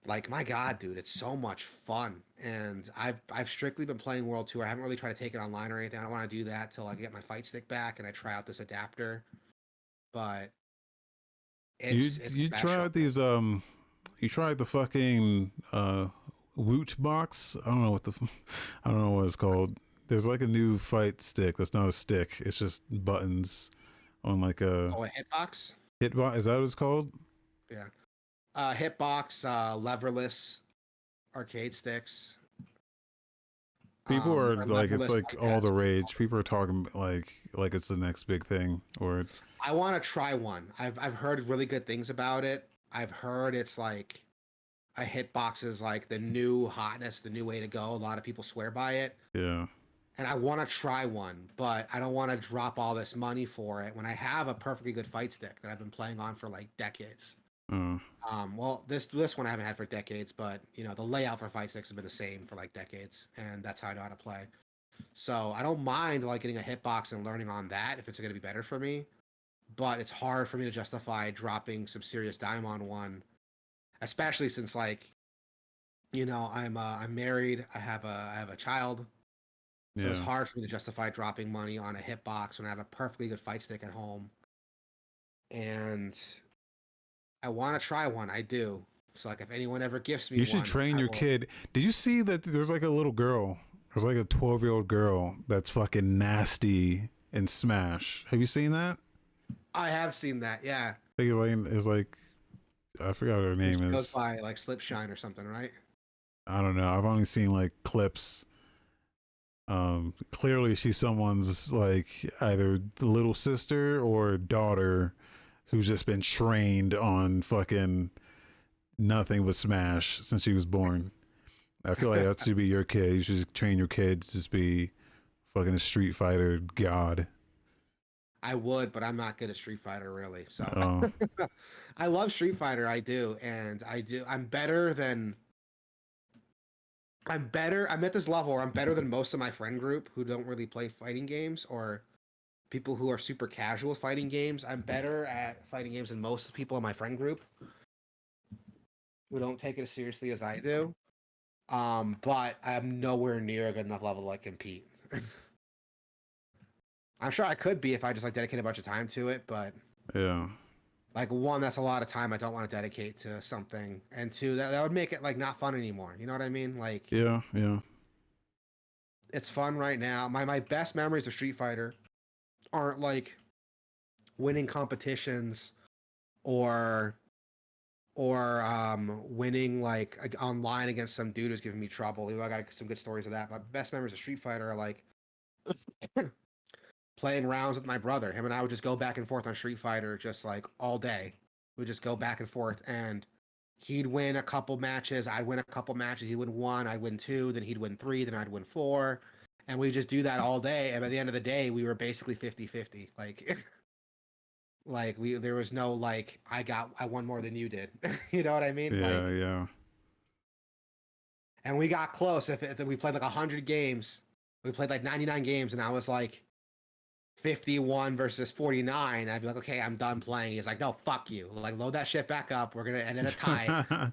Like my God, dude, it's so much fun. And I've strictly been playing World Tour. I haven't really tried to take it online or anything. I don't want to do that till I get my fight stick back and I try out this adapter. But it's You special. tried these you tried the fucking Woot box? I don't know what I don't know what it's called. There's like a new fight stick that's not a stick. It's just buttons on like a Oh, a hitbox? hitbox. Is that what it's called? Yeah. Hitbox, leverless arcade sticks. People are Or like, it's leverless like all the rage. People are talking like it's the next big thing. Or I want to try one. I've heard really good things about it. I've heard it's like a hitbox is like the new hotness, the new way to go. A lot of people swear by it. yeah, And I want to try one, but I don't want to drop all this money for it when I have a perfectly good fight stick that I've been playing on for like decades. uh, Well, this one I haven't had for decades, but you know the layout for fight sticks has been the same for like decades, and that's how I know how to play. So I don't mind like getting a hitbox and learning on that if it's going to be better for me, but it's hard for me to justify dropping some serious dime on one, especially since like I'm married, I have a child, so it's yeah. hard for me to justify dropping money on a hitbox when I have a perfectly good fight stick at home, and I want to try one. I do. So like if anyone ever gifts me You should one, train I your will. kid. Did you see that there's like a little girl? There's like a 12-year-old girl that's fucking nasty in Smash. Have you seen that? I have seen that. Yeah, I think Elaine is like, I forgot what her I think name she goes is. by like Slipshine or something, right? I don't know. I've only seen like clips. Clearly she's someone's like either little sister or daughter who's just been trained on fucking nothing but Smash since she was born. I feel like that should be your kid. You should just train your kid to just be fucking a Street Fighter god. I would, but I'm not good at Street Fighter really. So Oh, I love Street Fighter, I do, and I do. I'm better. I'm at this level where I'm better than most of my friend group who don't really play fighting games or people who are super casual with fighting games. I'm better at fighting games than most people in my friend group who don't take it as seriously as I do. But I'm nowhere near a good enough level to like compete. I'm sure I could be if I just like dedicate a bunch of time to it, but yeah. like one, that's a lot of time I don't want to dedicate to something, and two, that would make it like not fun anymore. You know what I mean? Like Yeah, yeah. it's fun right now. My best memories of Street Fighter aren't like winning competitions or winning like online against some dude who's giving me trouble. Even though I got some good stories of that. My best memories of Street Fighter are like playing rounds with my brother. Him and I would just go back and forth on Street Fighter just like all day. We'd just go back and forth, and he'd win a couple matches, I'd win a couple matches, he'd win one, I'd win two, then he'd win three, then I'd win four. And we just do that all day. And by the end of the day, we were basically 50-50. Like like we there was no like I won more than you did. You know what I mean? Yeah, Like yeah. and we got close. If we played like 100 games, we played like 99 games, and I was like 51 versus 49. I'd be like, okay, I'm done playing. He's like, no, fuck you. Like, load that shit back up. We're gonna end in a tie.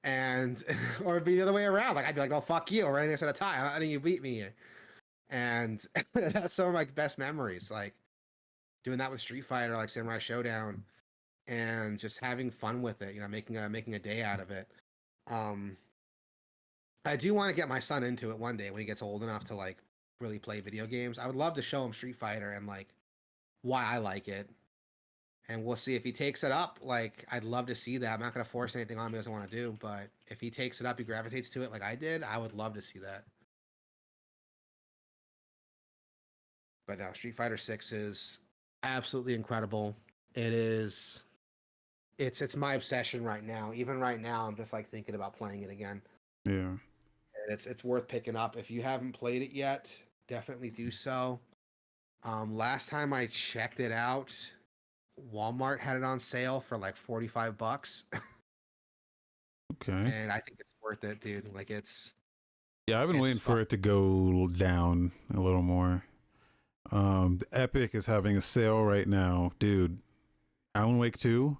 And or it'd be the other way around. Like I'd be like, no, fuck you. We're ending this in a tie. I think you beat me here. And that's some of my best memories. Like doing that with Street Fighter, like Samurai Showdown, and just having fun with it. You know, making a day out of it. Um, I do want to get my son into it one day when he gets old enough to like really play video games. I would love to show him Street Fighter and like why I like it. And we'll see if he takes it up. Like, I'd love to see that. I'm not going to force anything on him he doesn't want to do, but if he takes it up, he gravitates to it like I did, I would love to see that. But no, Street Fighter 6 is absolutely incredible. It is it's my obsession right now. Even right now, I'm just like thinking about playing it again. Yeah. And it's worth picking up. If you haven't played it yet, definitely do so. Last time I checked it out, Walmart had it on sale for like $45. Okay. And I think it's worth it, dude. Like Yeah, I've been it's waiting fun. for it to go down a little more. Epic is having a sale right now, dude. Alan Wake 2,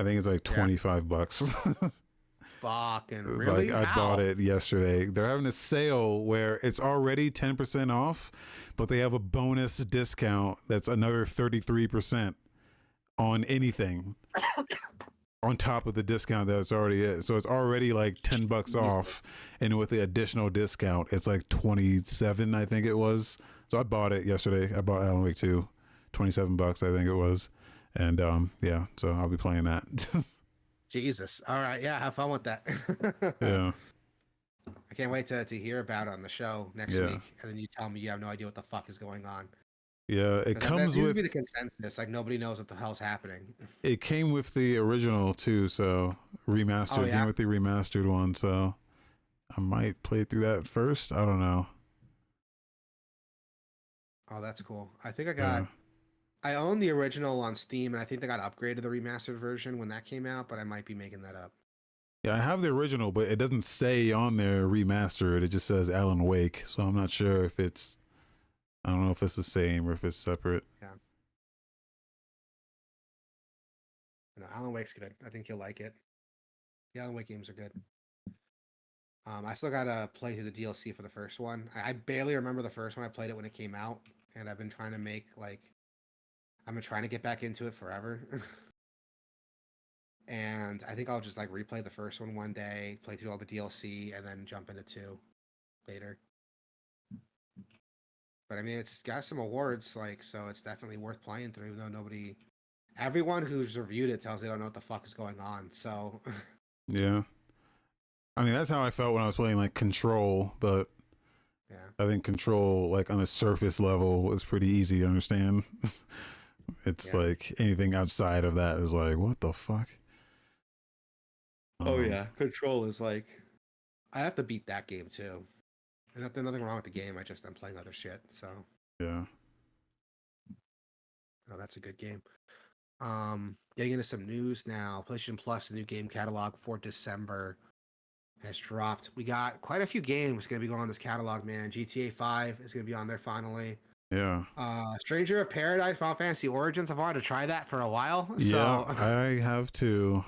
I think it's like Yeah. $25. Fucking really? Like I bought How? it yesterday. They're having a sale where it's already 10% off, but they have a bonus discount that's another 33% on anything on top of the discount that's already it. So it's already like $10 Jesus. off, and with the additional discount, it's like 27, I think it was. So I bought it yesterday. I bought Alan Wake 2, $27, I think it was, and yeah. So I'll be playing that. Jesus. All right. Yeah. Have fun with that. Yeah, I can't wait to hear about it on the show next yeah, week. And then you tell me you have no idea what the fuck is going on. yeah. It Because that comes seems to with. be the consensus. Like nobody knows what the hell's happening. It came with the original too, so remastered. Oh It came yeah. with the remastered one, so I might play through that first. I don't know. Oh, that's cool. I think Yeah. I own the original on Steam, and I think they got upgraded to the remastered version when that came out, but I might be making that up. Yeah, I have the original, but it doesn't say on there remastered. It just says Alan Wake, so I'm not sure if it's. I don't know if it's the same or if it's separate. Yeah. No, Alan Wake's good. I think you'll like it. The Alan Wake games are good. I still gotta play through the DLC for the first one. I barely remember the first one. I played it when it came out, and I've been trying to I've been trying to get back into it forever. And I think I'll just like replay the first one day, play through all the DLC, and then jump into 2 later. But I mean, it's got some awards, like, so it's definitely worth playing through, even though everyone who's reviewed it tells they don't know what the fuck is going on. So, Yeah, I mean that's how I felt when I was playing like Control, but yeah, I think Control, like on a surface level, is pretty easy to understand. It's yeah. like anything outside of that is like, what the fuck? Oh yeah, Control is like, I have to beat that game too. And nothing wrong with the game. I'm playing other shit. So, Yeah. no, that's a good game. Getting into some news now. PlayStation Plus, the new game catalog for December has dropped. We got quite a few games going to be going on this catalog, man. GTA 5 is going to be on there finally. Yeah. Stranger of Paradise, Final Fantasy Origins. I've wanted to try that for a while. Yeah, So I have to.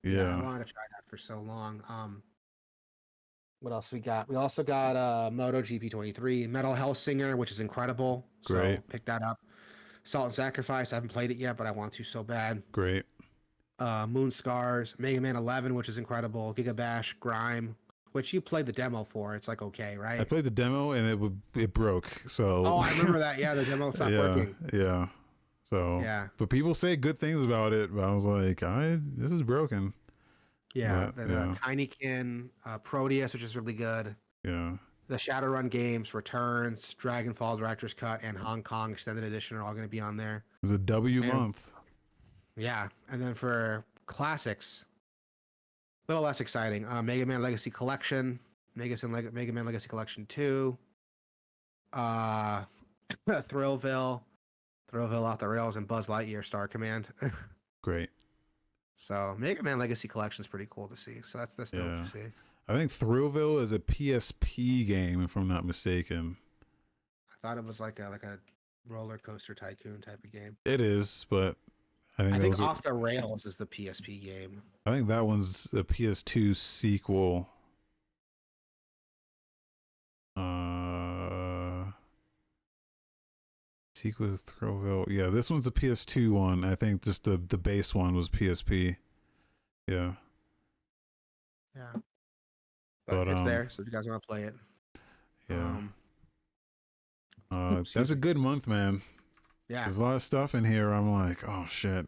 yeah, I Yeah. wanted to try that for so long. What else we got? We also got Moto GP23, Metal Hellsinger, which is incredible. Great. So pick that up. Salt and Sacrifice. I haven't played it yet, but I want to so bad. Great. Moon Scars, Mega Man 11, which is incredible. Giga Bash, Grime, which you played the demo for. It's like okay, I right? played the demo and it broke. So Oh, I remember that. Yeah, the demo stopped yeah, working. yeah. So Yeah, but people say good things about it, but I was like, this is broken. yeah. But Then yeah, Tinykin, Proteus, which is really good. yeah. The Shadowrun games, Returns, Dragonfall Director's Cut, and Hong Kong Extended Edition are all going to be on there. It's a W And month. yeah, and then for classics, a little less exciting. Mega Man Legacy Collection, Mega Man Legacy Collection 2, uh, Thrillville, Thrillville Off the Rails, and Buzz Lightyear Star Command. Great. So Mega Man Legacy Collection is pretty cool to see. So that's dope Yeah. to see. I think Thrillville is a PSP game, if I'm not mistaken. I thought it was like a roller coaster tycoon type of game. It is, but I I think think Off the Rails is the PSP game. I think that one's a PS2 sequel. Sequel to Thrillville. Yeah, this one's the PS2 one. I think just the base one was PSP. Yeah. Yeah. But It's there, so if you guys want to play it. yeah. Excuse That's a me. good month, man. Yeah. There's a lot of stuff in here. I'm like, oh shit.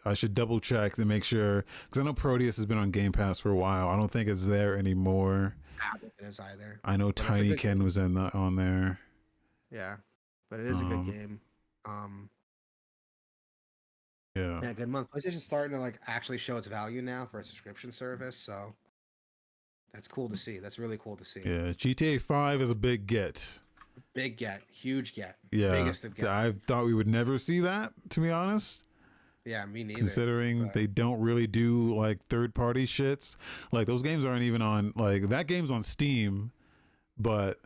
I should double check to make sure, because I know Proteus has been on Game Pass for a while. I don't think it's there anymore. I don't think it is either. I know But it's a Tiny good Ken game. was on there. Yeah. But it is a good game. Yeah. Yeah, good month. PlayStation's starting to like actually show its value now for a subscription service, so that's cool to see. That's really cool to see. Yeah. GTA 5 is a big get. Big get, huge get. Yeah. Biggest of gets. I thought we would never see that, to be honest. Yeah, me neither. Considering they don't really do like third party shits. Like those games aren't even on, like that game's on Steam, but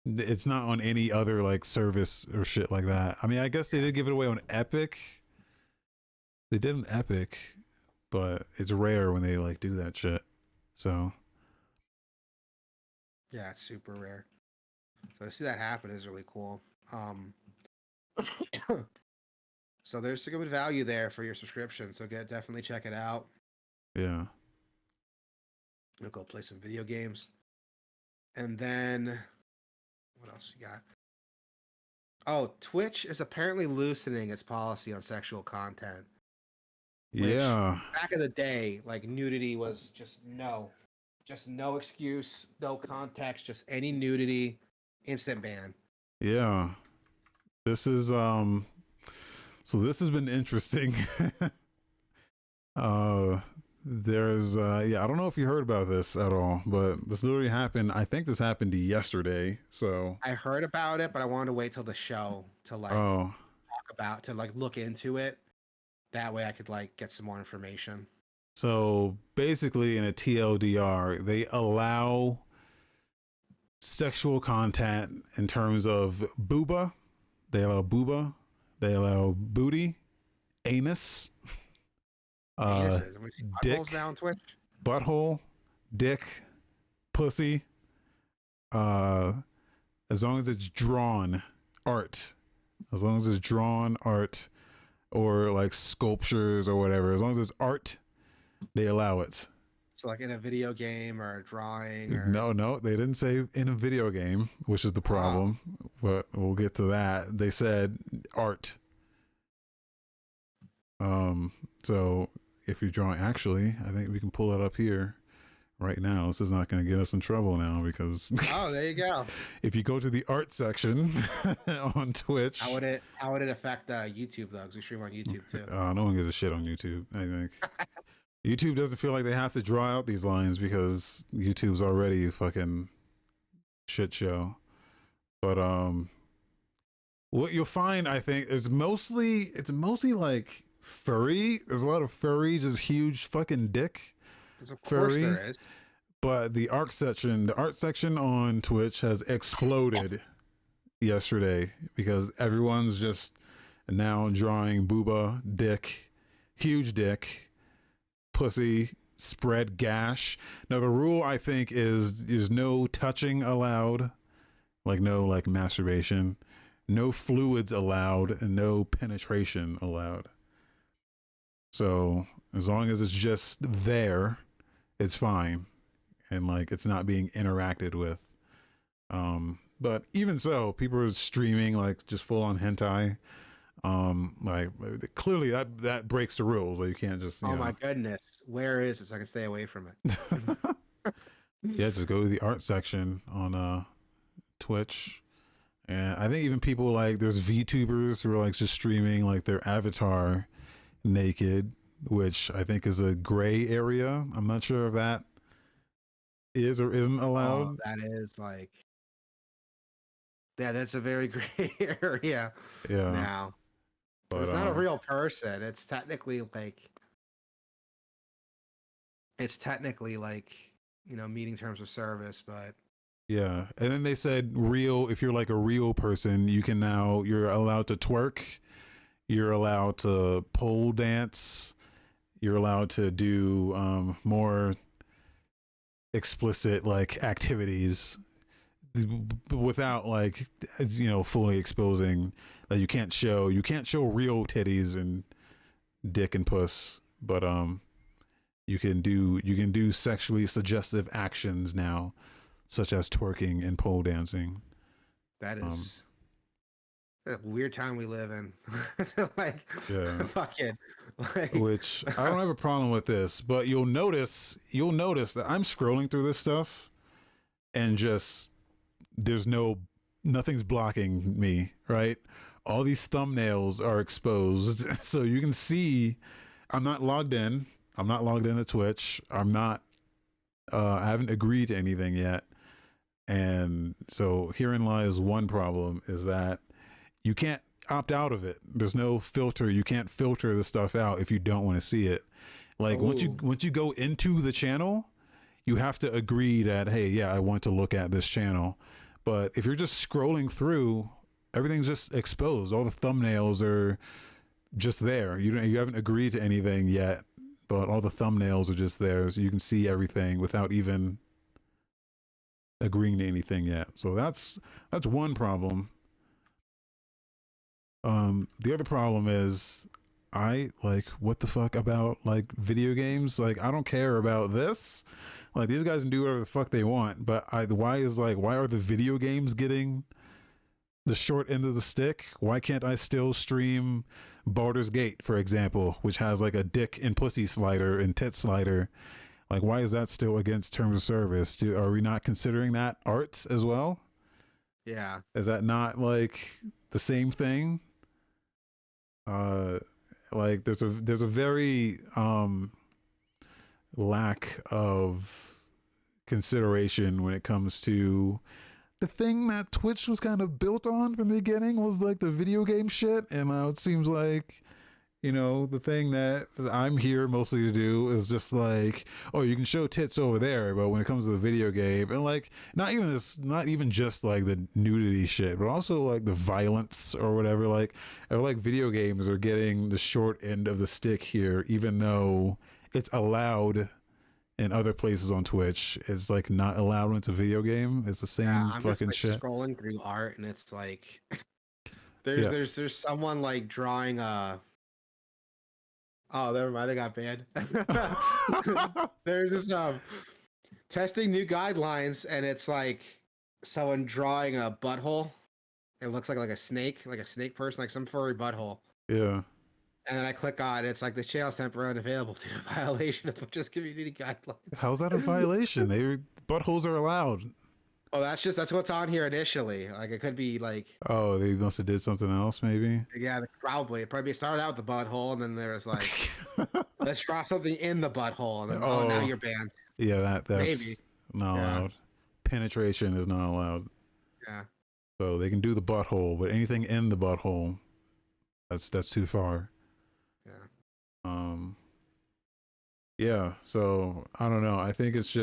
it's not on any other like service or shit like that. I mean, I guess they did give it away on Epic, They did an Epic, but it's rare when they like do that shit. So Yeah, it's super rare. So to see that happen is really cool. So there's some good value there for your subscription. So definitely check it out. yeah. You'll go play some video games. And then what else you got? Oh, Twitch is apparently loosening its policy on sexual content. Which Yeah. back in the day, like nudity was just no excuse, no context, just any nudity, instant ban. Yeah. This is so this has been interesting. There's yeah, I don't know if you heard about this at all, but this literally happened. I think this happened yesterday. So I heard about it, but I wanted to wait till the show to like oh, talk about to like look into it. That way I could like get some more information. so basically in a TLDR, they allow sexual content in terms of booba. They allow booba. They allow booty, anus, Anuses. And we see dick, buttholes now on Twitch. butthole, dick, pussy. Uh, as long as it's drawn art, as long as it's drawn art or like sculptures or whatever, as long as it's art, they allow it. So like in a video game or a drawing or No, they didn't say in a video game, which is the problem, but we'll get to that. They said art. So if you're drawing, actually, I think we can pull it up here right now. This is not going to get us in trouble now because oh, there you go. if you go to the art section on Twitch, How would it affect YouTube though? Because we stream on YouTube too. no one gives a shit on YouTube. I think YouTube doesn't feel like they have to draw out these lines because YouTube's already a fucking shit show. But what you'll find, I think, is mostly like furry. There's a lot of furry, just huge fucking dick. Of course Furry. there is. But the art section on Twitch has exploded yesterday because everyone's just now drawing booba, dick, huge dick, pussy, spread gash. Now the rule I think is no touching allowed, like no like masturbation, no fluids allowed, and no penetration allowed. So as long as it's just there, it's fine, and like it's not being interacted with. But even so, people are streaming like just full on hentai. Like clearly that breaks the rules. Like you can't just. You know. My goodness, where is it so I can stay away from it? Yeah, just go to the art section on Twitch. And I think even people like there's VTubers who are like just streaming like their avatar naked, which I think is a gray area. I'm not sure if that is or isn't allowed. Oh, that is like, yeah, that's a very gray area. Yeah. Now, but it's not a real person. It's technically like, meeting terms of service, but. Yeah. And then they said if you're like a real person, you're allowed to twerk. You're allowed to pole dance. You're allowed to do more explicit like activities without like fully exposing. Like you can't show real titties and dick and puss, but you can do sexually suggestive actions now, such as twerking and pole dancing. That is a weird time we live in. Like, yeah. fucking. Like, which I don't have a problem with this, but you'll notice that I'm scrolling through this stuff and just nothing's blocking me, right? All these thumbnails are exposed, so you can see I'm not logged in. I'm not logged into Twitch. I haven't agreed to anything yet. And so herein lies one problem, is that you can't opt out of it. There's no filter. You can't filter the stuff out if you don't want to see it. Like once you go into the channel, you have to agree that, hey, yeah, I want to look at this channel. But if you're just scrolling through, everything's just exposed. All the thumbnails are just there. You haven't agreed to anything yet, but all the thumbnails are just there, so you can see everything without even agreeing to anything yet. So that's one problem. The other problem is I like, what the fuck about like video games? Like, I don't care about this. Like, these guys can do whatever the fuck they want, but why are the video games getting the short end of the stick? Why can't I still stream Baldur's Gate, for example, which has like a dick and pussy slider and tit slider? Like, why is that still against terms of service? Are we not considering that art as well? Yeah. Is that not like the same thing? Like there's a very lack of consideration when it comes to the thing that Twitch was kind of built on from the beginning, was like the video game shit. And now it seems like, you know, the thing that I'm here mostly to do is just like, oh, you can show tits over there, but when it comes to the video game, and like not even just like the nudity shit, but also like the violence or whatever, like video games are getting the short end of the stick here, even though it's allowed in other places on Twitch. It's like not allowed when it's a video game. It's the same I'm fucking just, like, shit. scrolling through art, and it's like Yeah. there's someone like drawing a. Oh, never mind. They got banned. There's this testing new guidelines, and it's like someone drawing a butthole. It looks like a snake person, like some furry butthole. Yeah. And then I click on it, it's like this channel's temporarily unavailable due to violation of Twitch's community guidelines. How's that a violation? Buttholes are allowed. Oh, that's what's on here initially. Like, it could be like, Oh, they must have did something else, maybe. yeah, probably. It probably started out with the butthole, and then there was like, let's draw something in the butthole, and then now you're banned. Yeah, that's Maybe. not allowed. Penetration is not allowed. Yeah. So they can do the butthole, but anything in the butthole, that's too far. Yeah. Yeah, so I don't know. I think it's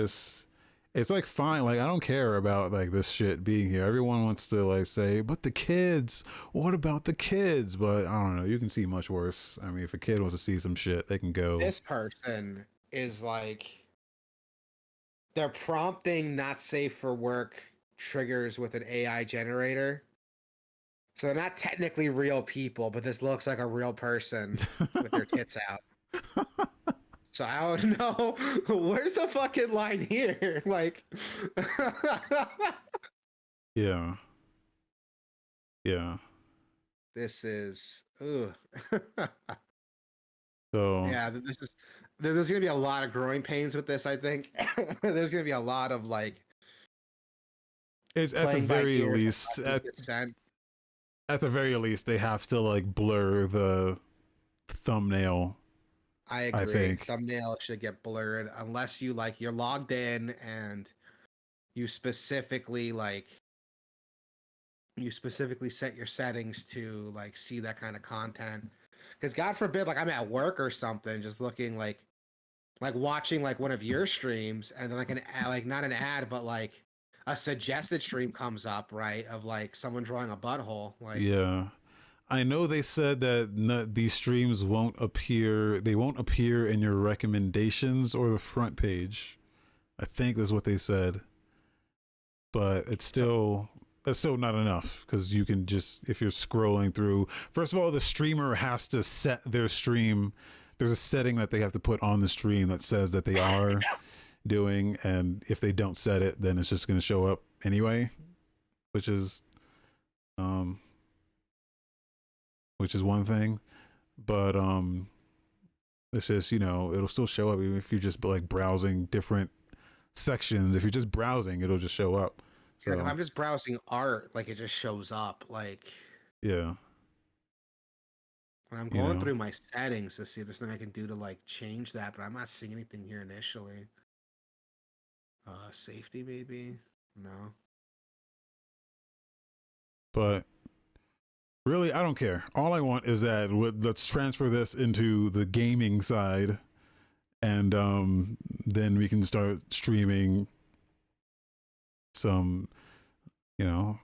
like fine. Like, I don't care about like this shit being here. Everyone wants to like say, but the kids, what about the kids? But I don't know. You can see much worse. I mean, if a kid wants to see some shit, they can go. This person is like, they're prompting not safe for work triggers with an AI generator. So they're not technically real people, but this looks like a real person with their tits out. So I don't know. Where's the fucking line here? Like, Yeah. Yeah. this is, ooh. So Yeah, there's gonna be a lot of growing pains with this, I think. There's gonna be a lot of like, it's at the very least at the very least they have to like blur the thumbnail. I agree. I think Thumbnail should get blurred unless you like, you're logged in and you specifically set your settings to like see that kind of content. Because God forbid, like I'm at work or something, just looking like watching like one of your streams, and then like an ad, like not an ad, but like a suggested stream comes up, right? Of like someone drawing a butthole. Like, yeah. I know they said that these streams won't appear. They won't appear in your recommendations or the front page. I think that's what they said. But that's still not enough, because you can just, if you're scrolling through. First of all, the streamer has to set their stream. There's a setting that they have to put on the stream that says that they are doing, and if they don't set it, then it's just going to show up anyway, which is one thing. But it's just, you know, it'll still show up even if you're just like browsing different sections. If you're just browsing, it'll just show up. So like if I'm just browsing art, like it just shows up. Like, yeah, when I'm going through my settings to see if there's something I can do to like change that, but I'm not seeing anything here initially. Safety maybe? No. But really, I don't care. All I want is that let's transfer this into the gaming side, and then we can start streaming some, you know,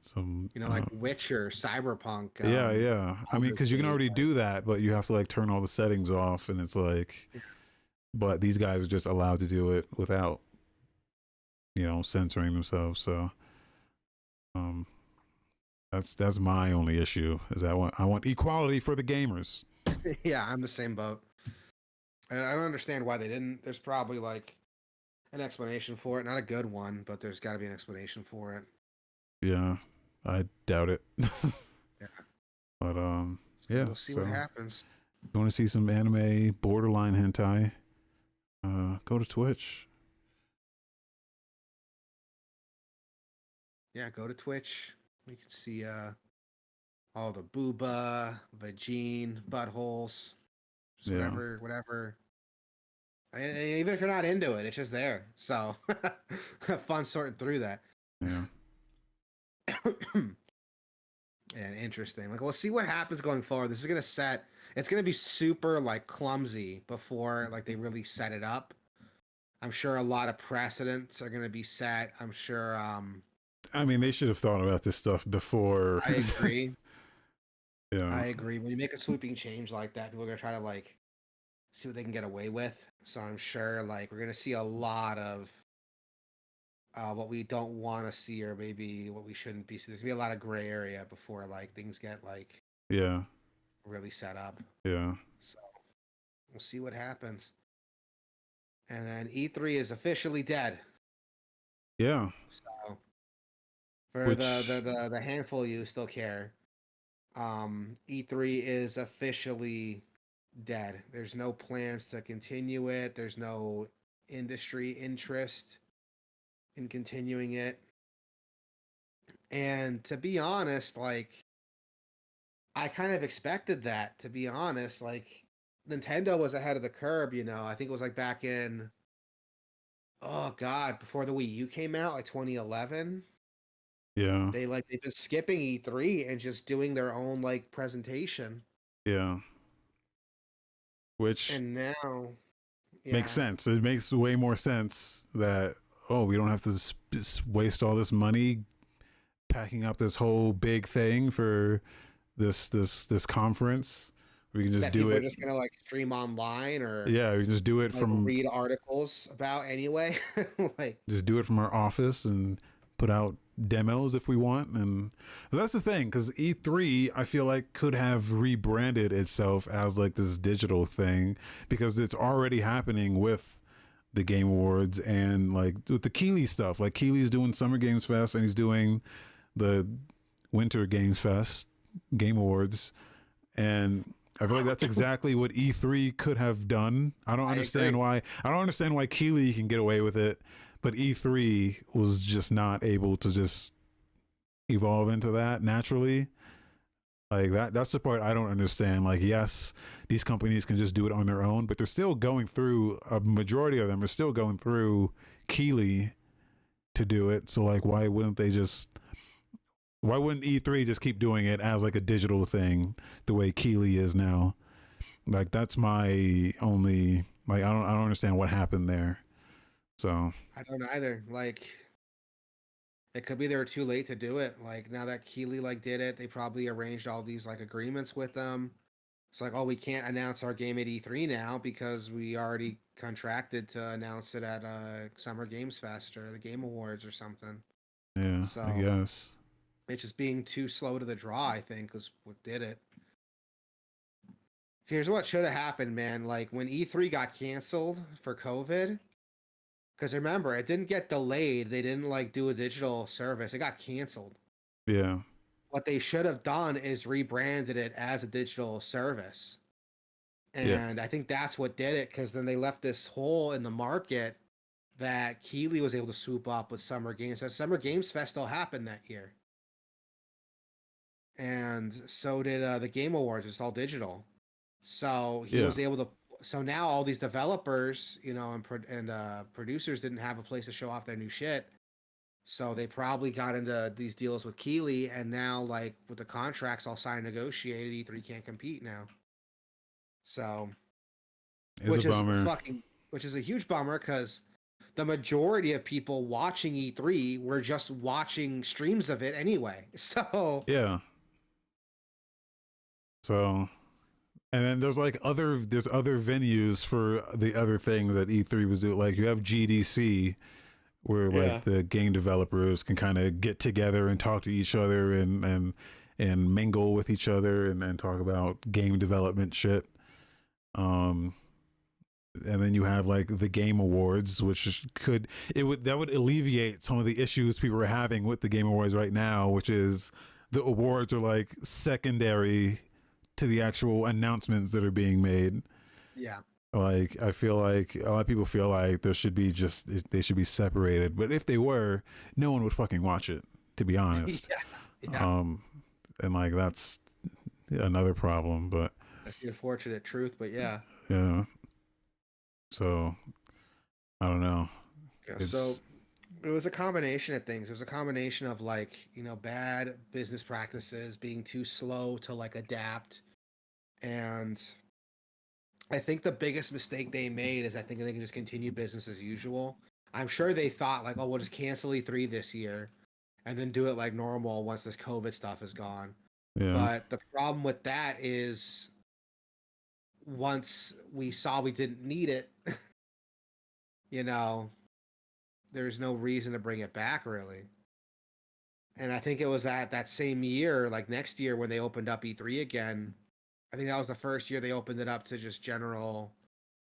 some like Witcher, Cyberpunk. yeah. I mean, because you can Gate, already like, do that, but you have to like turn all the settings off, and it's like, but these guys are just allowed to do it without, censoring themselves. So, um, that's my only issue is I want equality for the gamers. yeah, I'm the same boat. And I don't understand why they didn't. There's probably like an explanation for it. Not a good one, but there's got to be an explanation for it. Yeah, I doubt it. Yeah. But So yeah. we'll see what So happens. you want to see some anime borderline hentai? Go to Twitch. Yeah, go to Twitch. We can see all the booba, vagine, buttholes, just Yeah, whatever. And even if you're not into it, it's just there. So have fun sorting through that. yeah, And interesting. Like, we'll see what happens going forward. This is gonna set. It's gonna be super like clumsy before like they really set it up. I'm sure a lot of precedents are gonna be set. I'm sure. I mean, they should have thought about this stuff before. I agree. Yeah, I agree. When you make a sweeping change like that, people are gonna try to like see what they can get away with. So I'm sure like we're gonna see a lot of what we don't want to see or maybe what we shouldn't be. So there's gonna be a lot of gray area before like things get like yeah, really set up. yeah, So we'll see what happens. And then E3 is officially dead. yeah. So for Which, the handful of you who still care, E3 is officially dead. There's no plans to continue it. There's no industry interest in continuing it. And to be honest, like I kind of expected that, to be honest. Like Nintendo was ahead of the curve, I think it was like back in oh god, before the Wii U came out, like 2011. yeah, They've been skipping E3 and just doing their own like presentation. yeah. Which And now, makes yeah, sense. It makes way more sense that we don't have to waste all this money packing up this whole big thing for this conference. We can just that do people are it. just gonna like stream online or Yeah, we can just do it like from read articles about anyway. Like, our office and put out demos if we want. And but that's the thing, because E3 I feel like could have rebranded itself as like this digital thing, because it's already happening with the Game Awards and like with the Keighley stuff. Like Keighley's doing Summer Games Fest and he's doing the Winter Games Fest Game Awards, and I feel like that's exactly what E3 could have done. I don't I agree. understand why. I don't understand why Keighley can get away with it, but E3 was just not able to just evolve into that naturally. Like that's the part I don't understand. Like, yes, these companies can just do it on their own, but they're still going through, a majority of them are still going through Keighley to do it. So like why wouldn't E3 just keep doing it as like a digital thing the way Keighley is now? Like that's my only, like I don't understand what happened there. So I don't either. Like, it could be they were too late to do it. Like now that Keeley like did it, they probably arranged all these like agreements with them. It's like, oh, we can't announce our game at E3 now because we already contracted to announce it at Summer Games Fest or the Game Awards or something. yeah, I So guess. it's just being too slow to the draw, I think, was what did it. Here's what should have happened, man. Like when E3 got canceled for COVID, because remember, it didn't get delayed. They didn't like do a digital service. It got canceled. Yeah, What they should have done is rebranded it as a digital service. yeah, And I think that's what did it because then they left this hole in the market that Keeley was able to swoop up with Summer Games. So Summer Games Fest still happened that year. And so did the Game Awards. It's all digital. So he yeah. was able to. So now all these developers, and producers didn't have a place to show off their new shit. So they probably got into these deals with Keeley, and now like with the contracts all signed, negotiated, E3 can't compete now. So, It's a bummer. which is a huge bummer because the majority of people watching E3 were just watching streams of it anyway. So Yeah. So, and then there's other venues for the other things that E3 was doing. Like you have GDC, where yeah, like the game developers can kind of get together and talk to each other and mingle with each other and talk about game development shit. Um, and then you have like the Game Awards, which that would alleviate some of the issues people are having with the Game Awards right now, which is the awards are like secondary to the actual announcements that are being made. yeah, Like I feel like a lot of people feel like they should be separated, but if they were, no one would fucking watch it, to be honest. yeah, yeah. Um, and like that's another problem, but That's the unfortunate truth, but yeah. yeah. So I don't know. Yeah. So It's it was a combination of things. It was a combination of like, bad business practices, being too slow to like adapt. And I think the biggest mistake they made is I think they can just continue business as usual. I'm sure they thought like, oh, we'll just cancel E3 this year and then do it like normal once this COVID stuff is gone. yeah, But the problem with that is once we saw we didn't need it, you know, there's no reason to bring it back really. And I think it was that same year, like next year when they opened up E3 again. I think that was the first year they opened it up to just general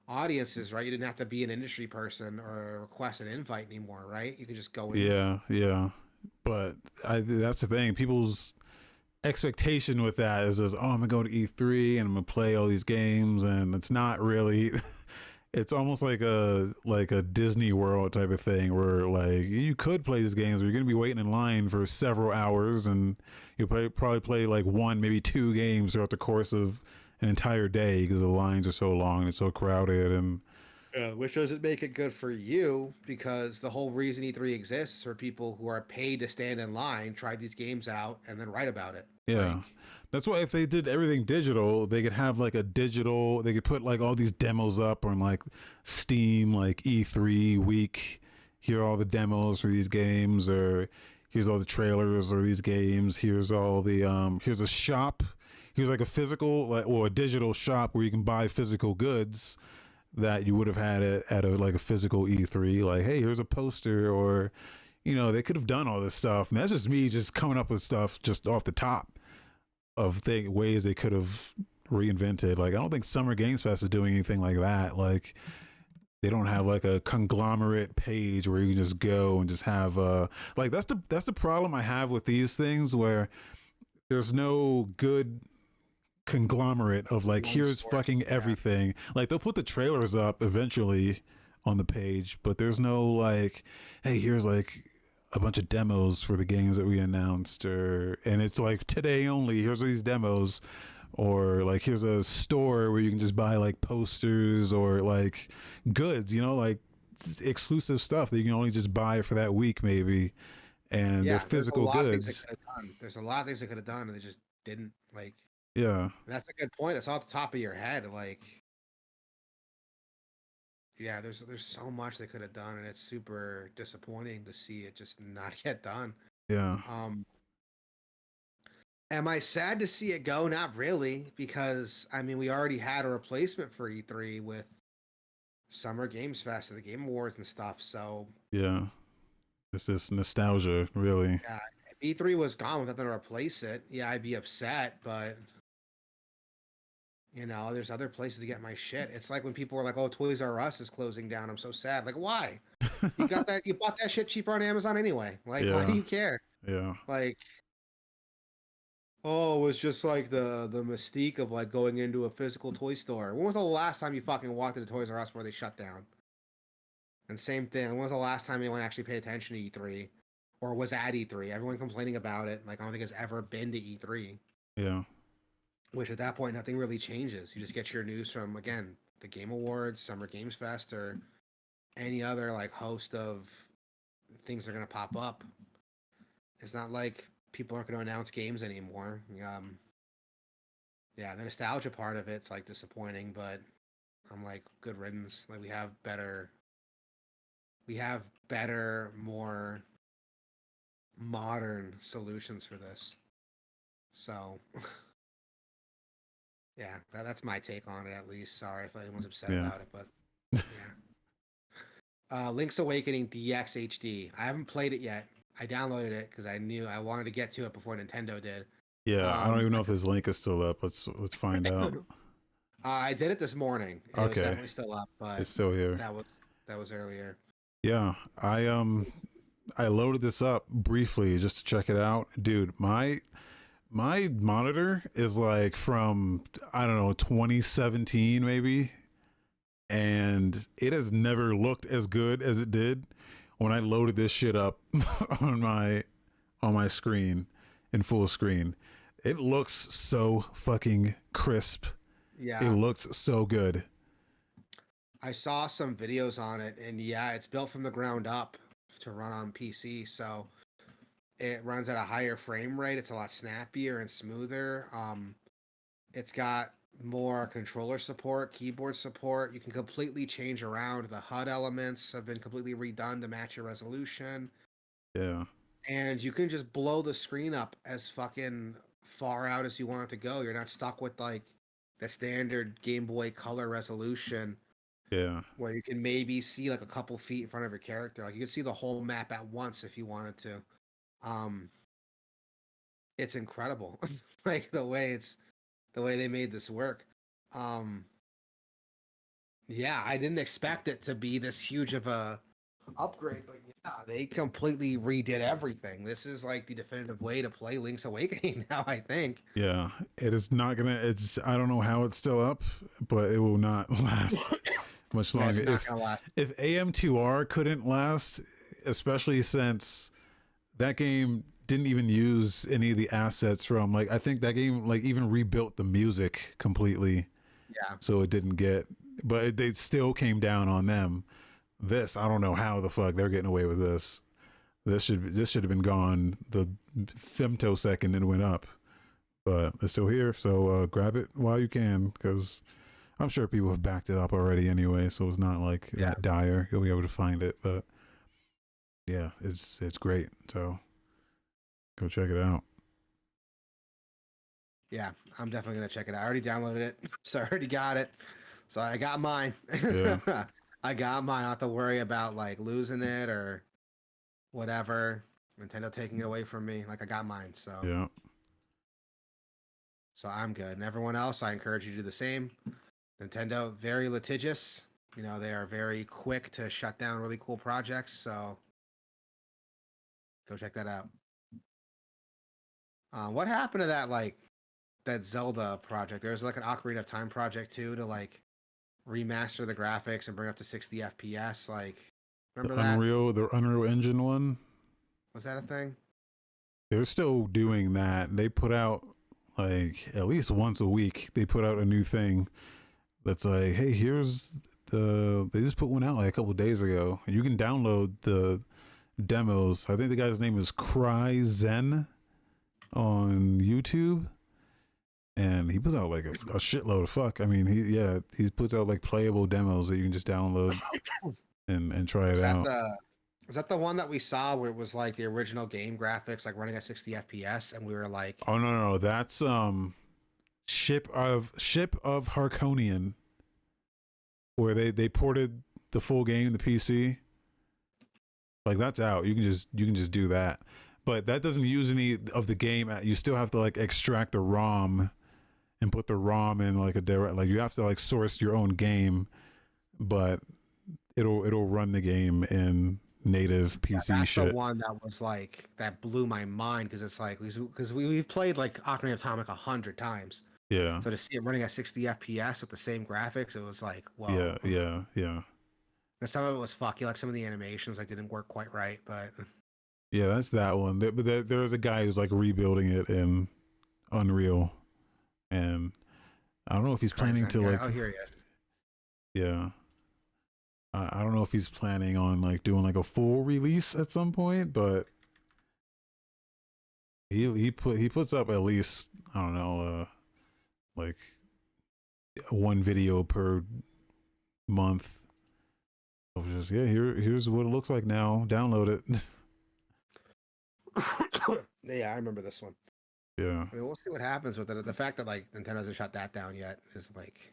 audiences, right? You didn't have to be an industry person or request an invite anymore, right? You could just go in. yeah. But that's the thing. People's expectation with that is, oh, I'm gonna go to E3 and I'm gonna play all these games, and it's not really. It's almost like a Disney World type of thing where like you could play these games, but you're gonna be waiting in line for several hours, and probably play like one, maybe two games throughout the course of an entire day because the lines are so long and it's so crowded. And Yeah, which doesn't make it good for you because the whole reason E3 exists is for people who are paid to stand in line, try these games out, and then write about it. yeah, Like, that's why if they did everything digital, they could have like they could put like all these demos up on like Steam, like E3 week. Here are all the demos for these games, or here's all the trailers or these games. Here's a shop. Here's like a physical or a digital shop where you can buy physical goods that you would have had at a physical E3. Like, hey, here's a poster, or they could have done all this stuff. And that's just me just coming up with stuff just off the top of ways they could have reinvented. Like I don't think Summer Games Fest is doing anything like that. Like they don't have like a conglomerate page where you can just go and just have like that's the problem I have with these things where there's no good conglomerate of like one here's source. fucking Yeah. everything. Like they'll put the trailers up eventually on the page, but there's no like, hey, here's like a bunch of demos for the games that we announced, and it's like today only. Here's these demos, or like here's a store where you can just buy like posters or like goods, like exclusive stuff that you can only just buy for that week maybe, and they're Yeah, there's a physical lot of things they goods. could have done. There's a lot of things they could have done, and they just didn't. Like, Yeah, and that's a good point. That's all at the top of your head. Like, yeah, there's so much they could have done, and it's super disappointing to see it just not get done. yeah, Um, am I sad to see it go? Not really, because I mean we already had a replacement for E3 with Summer Games Fest and the Game Awards and stuff. So yeah. It's just nostalgia, really. yeah, if E3 was gone without them to replace it, yeah, I'd be upset. But there's other places to get my shit. It's like when people were like, "Oh, Toys R Us is closing down." I'm so sad. Like, why? You bought that shit cheaper on Amazon anyway. Like, why do Yeah, you care? yeah. Like, oh, it was just like the mystique of like going into a physical toy store. When was the last time you fucking walked into Toys R Us before they shut down? And same thing. When was the last time anyone actually paid attention to E3 or was at E3? Everyone complaining about it. Like, I don't think has ever been to E3. Yeah, Which at that point, nothing really changes. You just get your news from again the Game Awards, Summer Games Fest, or any other like host of things that are gonna pop up. It's not like people aren't going to announce games anymore. Yeah, the nostalgia part of it's like disappointing, but I'm like, good riddance. Like we have better we have better, more modern solutions for this. So, yeah, that's my take on it, at least. Sorry if anyone's upset Yeah. about it, but yeah. Link's Awakening DX HD. I haven't played it yet. I downloaded it because I knew I wanted to get to it before Nintendo did. Yeah, I don't even know if this link is still up. Let's find out. I did it this morning. It was Okay, definitely still up, but it's still here. that was earlier. Yeah, I loaded this up briefly just to check it out, dude. My monitor is like from, I don't know, 2017 maybe, and it has never looked as good as it did when I loaded this shit up on my screen in full screen. It looks so fucking crisp. It Yeah, looks so good. I saw some videos on it, and yeah, it's built from the ground up to run on PC, so it runs at a higher frame rate. It's a lot snappier and smoother. It's got more controller support, keyboard support. You can completely change around. The HUD elements have been completely redone to match your resolution. Yeah. And you can just blow the screen up as fucking far out as you want it to go. You're not stuck with like the standard Game Boy Color resolution Yeah. where you can maybe see like a couple feet in front of your character. Like you can see the whole map at once if you wanted to. Um, it's incredible, like the way they made this work. Um, yeah, I didn't expect it to be this huge of a upgrade, but yeah, they completely redid everything. This is like the definitive way to play Link's Awakening now, I think. Yeah. It is not gonna. It's. I don't know how it's still up, but it will not last much Yeah, longer. it's not gonna last. If AM2R couldn't last, especially since that game didn't even use any of the assets from, like, I think that game like even rebuilt the music completely, Yeah, so it didn't get. But they still came down on them. This, I don't know how the fuck they're getting away with this. This should have been gone the femtosecond it went up, but it's still here. So grab it while you can, because I'm sure people have backed it up already anyway. So it's not like yeah, that dire. You'll be able to find it, but yeah, it's great. So go check it out. yeah. I'm definitely gonna check it out. I already downloaded it, so I already got it. So I got mine. Yeah, I got mine. I don't have to worry about like losing it or whatever. Nintendo taking it away from me. Like I got mine, yeah, so I'm good. And everyone else, I encourage you to do the same. Nintendo, very litigious. You know, they are very quick to shut down really cool projects. So go check that out. What happened to that that Zelda project? There was like an Ocarina of Time project too to like remaster the graphics and bring up to 60 FPS. Like, remember that? The Unreal Engine one. Was that a thing? They're still doing that. They put out like at least once a week. They put out a new thing that's like, hey, here's they just put one out like a couple days ago. You can download the demos. I think the guy's name is Cry Zen on YouTube, and he puts out like a shitload of fuck. I mean, he puts out like playable demos that you can just download and try Was it that out. the one that we saw where it was like the original game graphics, like running at 60 FPS, and we were like, Oh no, that's Ship of Harkonian, where they ported the full game to the PC. Like that's out. You can just do that. But that doesn't use any of the game. You still have to like extract the ROM and put the ROM in like a direct, like you have to like source your own game, but it'll run the game in native PC that's the shit. one that was like that blew my mind because it's like because we've played like Ocarina of Time like 100 times. Yeah. So to see it running at 60 FPS with the same graphics, it was like, whoa. Yeah. And some of it was fucky, like some of the animations like didn't work quite right, but Yeah, that's that one. But there's a guy who's like rebuilding it in Unreal, and I don't know if he's planning to like. oh, here he is. Yeah, I don't know if he's planning on like doing like a full release at some point, but he puts up at least, I don't know, like one video per month. I was just here's what it looks like now. Download it. Yeah, I remember this one. Yeah. I mean, we'll see what happens with it. The fact that like Nintendo hasn't shut that down yet is like,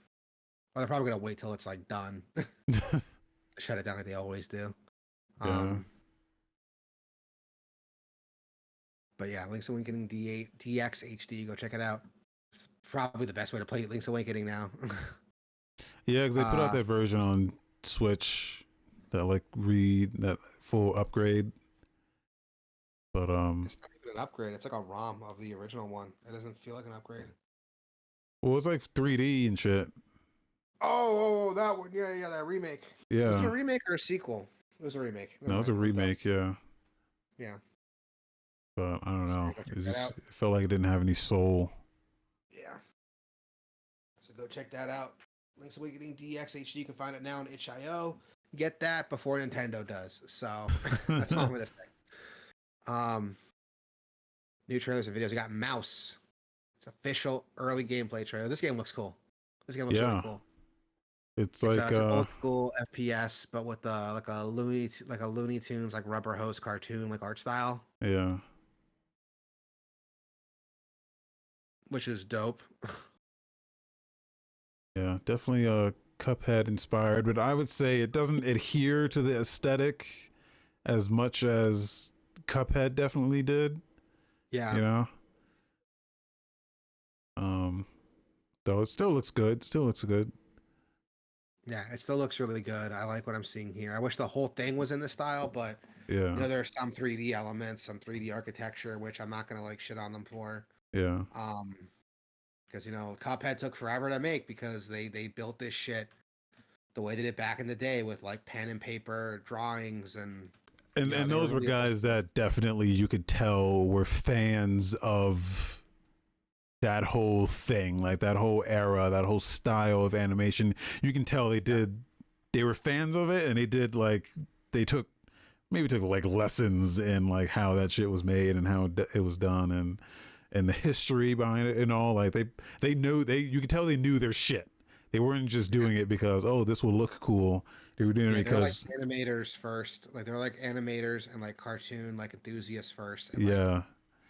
well, they're probably gonna wait till it's like done, shut it down like they always do. Yeah. Um, but yeah, Link's Awakening D8 DX HD. Go check it out. It's probably the best way to play Link's Awakening now. Yeah, because they put out uh, that version on Switch that like read that full upgrade. But it's not even an upgrade. It's like a ROM of the original one. It doesn't feel like an upgrade. well, it's like 3D and shit. Oh, that one. Yeah, yeah, that remake. Was it a Yeah. remake or a sequel? It was a remake. Never No, it's mind. a I looked up. remake. Yeah. Yeah. But I don't So know. go check that It out. felt like it didn't have any soul. Yeah. So go check that out. Link's Awakening DX HD. You can find it now on itch.io. Get that before Nintendo does. So that's all I'm gonna say. New trailers and videos. We got Mouse. It's official early gameplay trailer. This game looks cool. This game looks really Yeah. cool. It's It's like it's an old school FPS, but with like a Looney Tunes like rubber hose cartoon like art style, yeah. which is dope. Yeah, definitely Cuphead inspired, but I would say it doesn't adhere to the aesthetic as much as Cuphead definitely did, Yeah, you know? Um though it still looks good. Still looks good. yeah, it still looks really good. I like what I'm seeing here. I wish the whole thing was in this style, but Yeah. there are some 3D elements, some 3D architecture, which I'm not gonna like shit on them for. Yeah. Um, because Cuphead took forever to make because they built this shit the way they did back in the day with like pen and paper drawings and And they were those were really old guys school. that definitely you could tell were fans of that whole thing, like that whole era, that whole style of animation. You can tell they were fans of it, and they took like lessons in like how that shit was made and how it was done, and the history behind it and all. Like they know you could tell they knew their shit. They weren't just doing it because, oh, this will look cool. They were doing it Yeah, they're like because, animators first. Like they're like animators and like cartoon like enthusiasts first, and like yeah,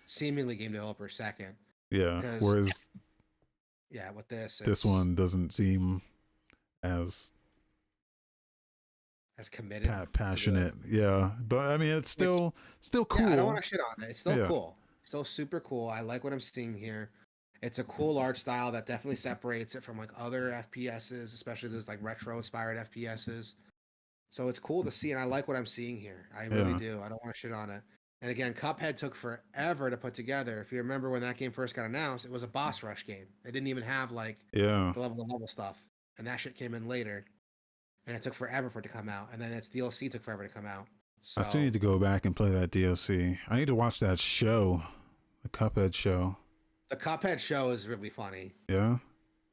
seemingly game developers second. yeah. Because Whereas yeah, with this, this it's one doesn't seem as as committed to the passionate. Yeah, but I mean, it's like. still Yeah, I don't want cool. to shit on it. It's still Yeah, cool. Still super cool. I like what I'm seeing here. It's a cool art style that definitely separates it from like other FPSs, especially those like retro inspired FPSs. So it's cool to see, and I like what I'm seeing here. I really yeah, do. I don't want to shit on it. And again, Cuphead took forever to put together. If you remember when that game first got announced, it was a boss rush game. It didn't even have like yeah. the level stuff, and that shit came in later, and it took forever for it to come out. And then its DLC took forever to come out. I still So need to go back and play that DLC. I need to watch that show, the Cuphead show. the Cuphead show is really funny. Yeah.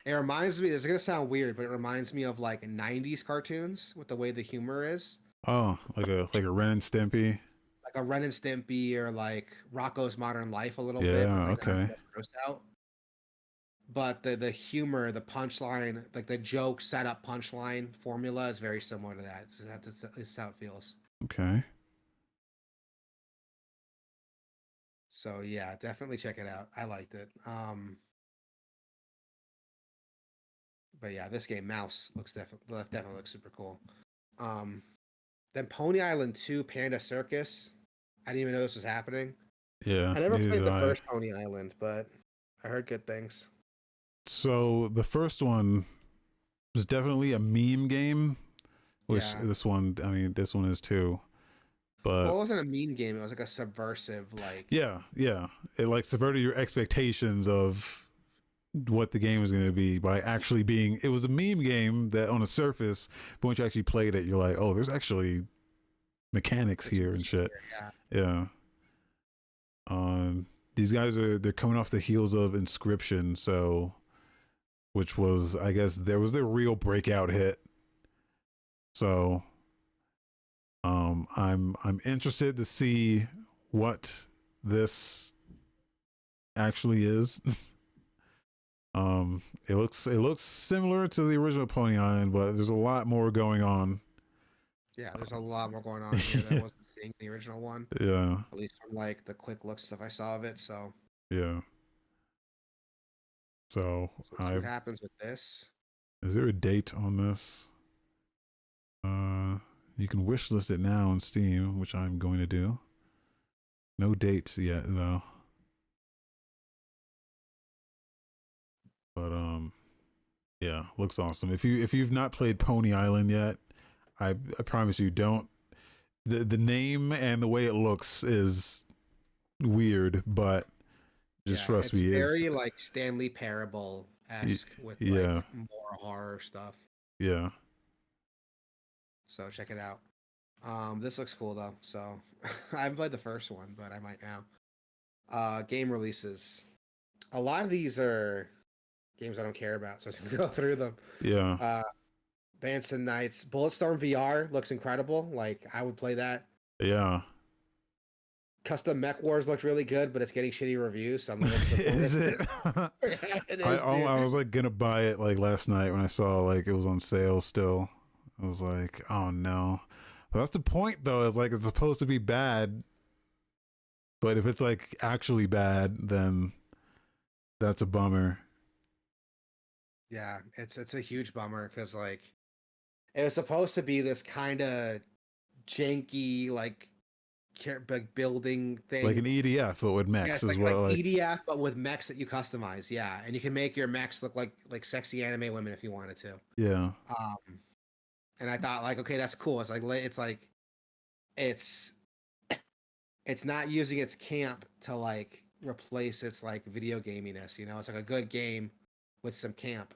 It reminds me, it's gonna sound weird, but it reminds me of like 90s cartoons with the way the humor is. Oh, like a Ren and Stimpy. Like a Ren and Stimpy or like Rocco's Modern Life a little bit, but Yeah. like not Okay. so grossed out. But the humor, the punchline, like the joke setup punchline formula is very similar to that. This is how it feels. Okay. So yeah, definitely check it out. I liked it. But yeah, this game Mouse definitely looks super cool. Um, then Pony Island 2 Panda Circus. I didn't even know this was happening. Yeah. I never Neither played did the I. first Pony Island, but I heard good things. So the first one was definitely a meme game, which Yeah. this one, I mean, this one is too. Well, But it wasn't a mean game. It was like a subversive, like yeah, yeah, it like subverted your expectations of what the game was going to be by actually being. It was a meme game that on the surface, but once you actually played it, you're like, oh, there's actually mechanics there's some here and shit shit. here. Yeah. Yeah. These guys they're coming off the heels of Inscription, so which was, I guess, there was their real breakout hit. So I'm interested to see what this actually is. it looks similar to the original Pony Island, but there's a lot more going on. Yeah, there's a lot more going on here that I wasn't seeing in the original one. Yeah, At least from like the quick look stuff I saw of it. yeah. So So we'll see I what happens with this. is there a date on this? You can wish list it now on Steam, which I'm going to do. No date yet though. But yeah, looks awesome. If you've not played Pony Island yet, I promise you don't. The name and the way it looks is weird, but just Yeah, trust it's me, is very like Stanley Parable esque with yeah, like more horror stuff. yeah, So check it out. This looks cool though. So I haven't played the first one, but I might now. Game releases. A lot of these are games I don't care about, so I'm just gonna go through them. yeah, Uh, Dance and Nights, Bulletstorm VR looks incredible. Like I would play that. yeah. Custom Mech Wars looked really good, but it's getting shitty reviews, so I'm a little disappointed. Is it? Yeah, it is, dude. I was like gonna buy it like last night when I saw like it was on sale still. I was like, oh no. But that's the point though, is like it's supposed to be bad. But if it's like actually bad, then that's a bummer. Yeah, it's a huge bummer because like it was supposed to be this kind of janky like building Like thing. an EDF, but with Yeah, mechs it's as like well. Like EDF but with mechs that you customize. Yeah, and you can make your mechs look like sexy anime women if you wanted to. yeah, Um, and I thought like, okay, that's cool. It's it's not using its camp to like replace its like video gaminess. You know, it's like a good game with some camp.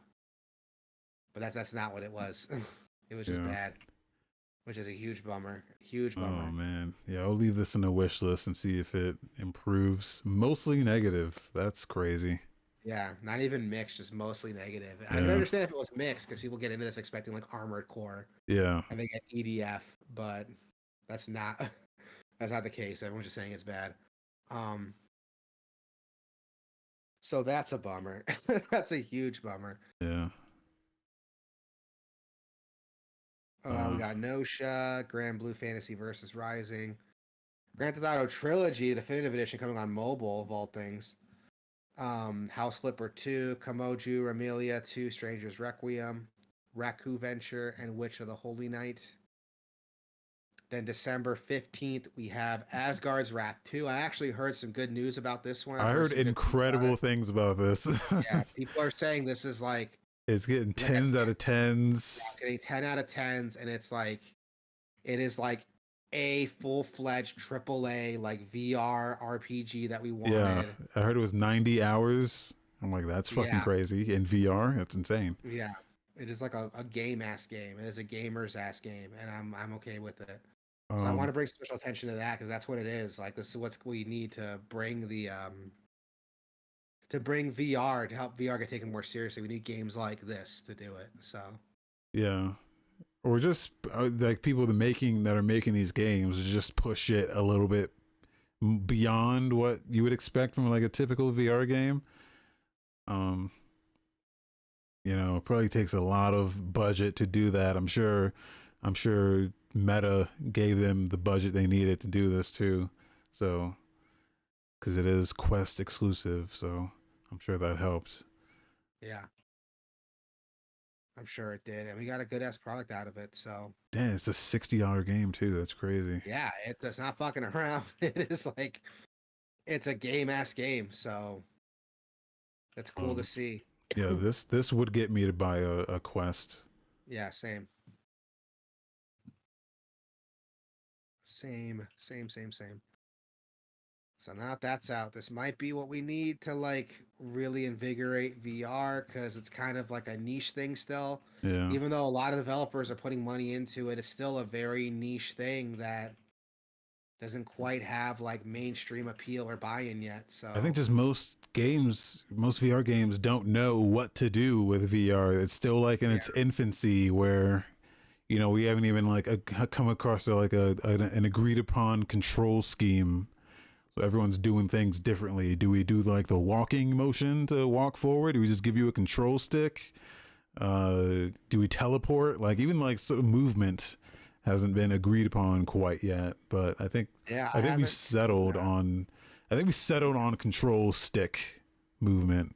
But that's not what it was. It was just yeah. bad, which is a huge bummer. Huge Oh bummer. man, yeah. I'll leave this in a wish list and see if it improves. Mostly negative. That's crazy. Yeah, not even mixed, just mostly negative. I can Yeah, understand if it was mixed because people get into this expecting like Armored Core yeah, and they get EDF, but that's not that's not the case. Everyone's just saying it's bad. Um, so that's a bummer. That's a huge bummer. yeah. We Uh, got Nosha, Granblue Fantasy Versus Rising, Grand Theft Auto Trilogy Definitive Edition coming on mobile of all things. House Flipper 2, Kamoju, Ramelia 2, Stranger's Requiem, Raku Venture, and Witch of the Holy Night. Then December 15th, we have Asgard's Wrath 2. I actually heard some good news about this one. I I've heard heard some good things about incredible it. things about this. Yeah, people are saying this is It's getting like a tens out of yeah, tens. it's getting 10 out of 10s, and it is like a full-fledged AAA like VR RPG that we Yeah, wanted. I heard it was 90 hours. I'm like, that's fucking Yeah, crazy. In VR, that's insane. yeah. It is like a game ass game. It is a gamer's ass game, and I'm okay with it. So I want Um, to bring special attention to that because that's what it is. Like this is what we need to bring VR to help VR get taken more seriously. We need games like this to do it. So yeah, or just like people that are making these games just push it a little bit beyond what you would expect from like a typical VR game. Um, it probably takes a lot of budget to do that. I'm sure Meta gave them the budget they needed to do this too. So, because it is Quest exclusive, so I'm sure that helped. yeah, I'm sure it did, and we got a good ass product out of it. So Damn, it's a $60 game too. That's crazy. yeah, it's not fucking around. It is like it's a game ass game. So it's cool to Um, see. yeah, this would get me to buy a Quest. Yeah, same. Same. So now that that's out, this might be what we need to like really invigorate VR because it's kind of like a niche thing still. Yeah, Even though a lot of developers are putting money into it, it's still a very niche thing that doesn't quite have like mainstream appeal or buy-in yet. I think So just most VR games don't know what to do with VR. It's still like in yeah, its infancy, where we haven't even like come across an agreed upon control scheme. So everyone's doing things differently. Do we do like the walking motion to walk forward? Do we just give you a control stick? Do we teleport? Like even like sort of movement hasn't been agreed upon quite yet. But Yeah, I I think we haven't seen settled that. on control stick movement.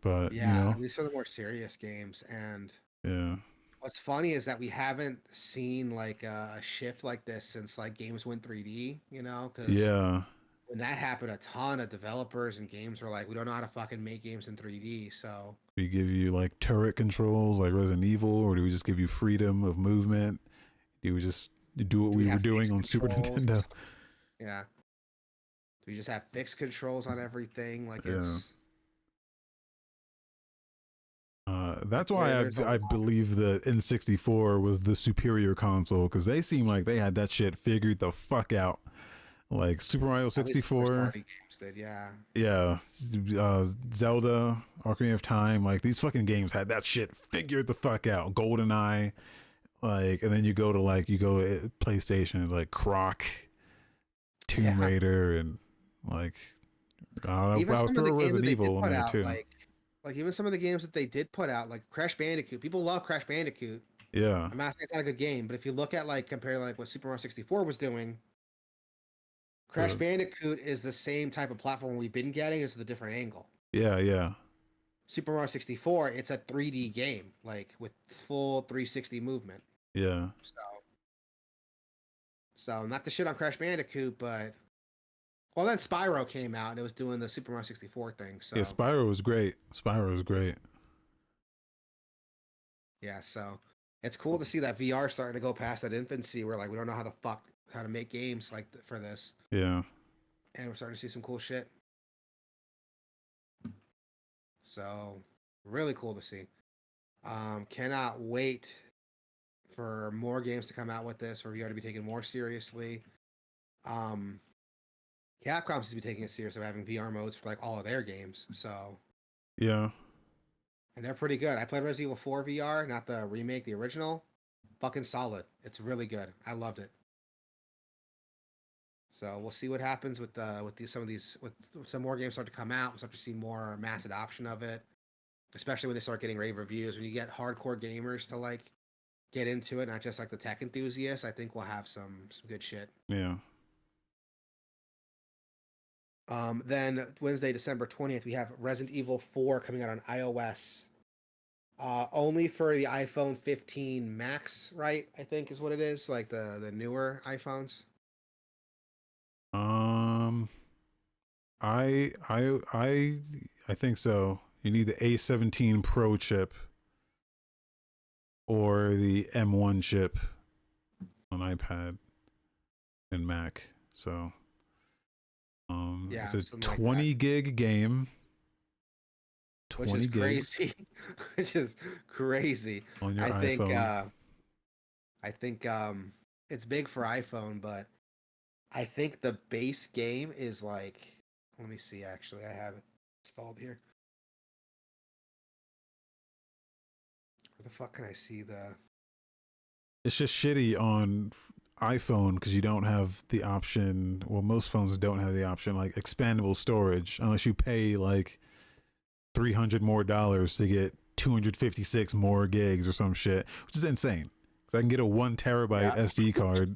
But Yeah, at least for the more serious games. And yeah, what's funny is that we haven't seen like a shift like this since like games went 3D, you know, because yeah. when that happened, a ton of developers and games were like, we don't know how to fucking make games in 3D. So We give you like turret controls like Resident Evil, or do we just give you freedom of movement? Do we just do what do we we were have doing fixed on Super controls? Nintendo? Yeah. Do we just have fixed controls on everything? Like Yeah. it's That's why there's a I lot. believe the N64 was the superior console because they seem like they had that shit figured the fuck out. Like Super Mario At least the first 64, party games did, yeah. yeah, Zelda, Ocarina of Time, like these fucking games had that shit figured the fuck out. GoldenEye, like, and then you go to PlayStation, it's like Croc, Tomb Yeah. Raider, and like Even I'll some of the throw games that Resident they did Evil in put there out, too. like even some of the games that they did put out, like Crash Bandicoot. People love Crash Bandicoot. Yeah, I'm not saying it's not a good game, but if you look at like compare to like what Super Mario 64 was doing, Crash but Bandicoot is the same type of platform we've been getting, just with a different angle. yeah, Super Mario 64, it's a 3D game, like with full 360 movement. yeah. So, so not to shit on Crash Bandicoot, but well, then Spyro came out and it was doing the Super Mario 64 thing. Yeah, So Spyro was great. Spyro was great. yeah, so it's cool to see that VR starting to go past that infancy where like we don't know how to make games like for this, Yeah. and we're starting to see some cool shit. So really cool to see. Cannot wait for more games to come out with this for VR to be taken more seriously. Um, Capcom seems to be taking it serious of having VR modes for like all of their games. So Yeah. and they're pretty good. I played Resident Evil 4 VR, not the remake, the original. Fucking solid. It's really good. I loved it. So we'll see what happens with some of these with some more games start to come out. We'll start to see more mass adoption of it, especially when they start getting rave reviews. When you get hardcore gamers to like get into it, not just like the tech enthusiasts, I think we'll have some good shit. Yeah. Then Wednesday, December 20th, we have Resident Evil 4 coming out on iOS. Only for the iPhone 15 Max, right? I think is what it is, like the newer iPhones. Um I I I I think so. You need the A17 Pro chip or the M1 chip on iPad and Mac. So Yeah, it's a something like that. 20 gig game. Which 20 is gigs crazy. Which is crazy. on your I think iPhone. uh I think it's big for iPhone, but I think the base game is like let me see actually. I have it installed here. Where the fuck can I see the It's just shitty on iPhone because you don't have the option. Well, most phones don't have the option like expandable storage unless you pay like $300 more to get 256 more gigs or some shit, which is insane. Because I can get a 1 terabyte Yeah. SD card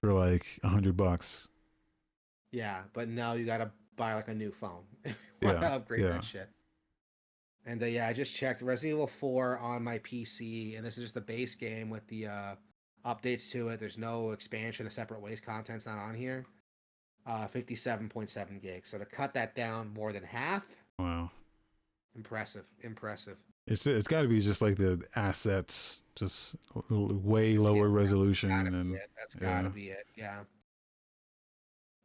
for like $100. Yeah, but now you gotta buy like a new phone if you want to Yeah, upgrade yeah, that shit. And yeah, I just checked Resident Evil 4 on my PC, and this is just the base game with the updates to it. There's no expansion, the separate waste content's not on here. 57.7 gigs. So to cut that down more than half, wow. impressive, impressive. It's got to be just like the assets, just way Just lower getting that. resolution Gotta be and it. That's gotta yeah, be it. Yeah.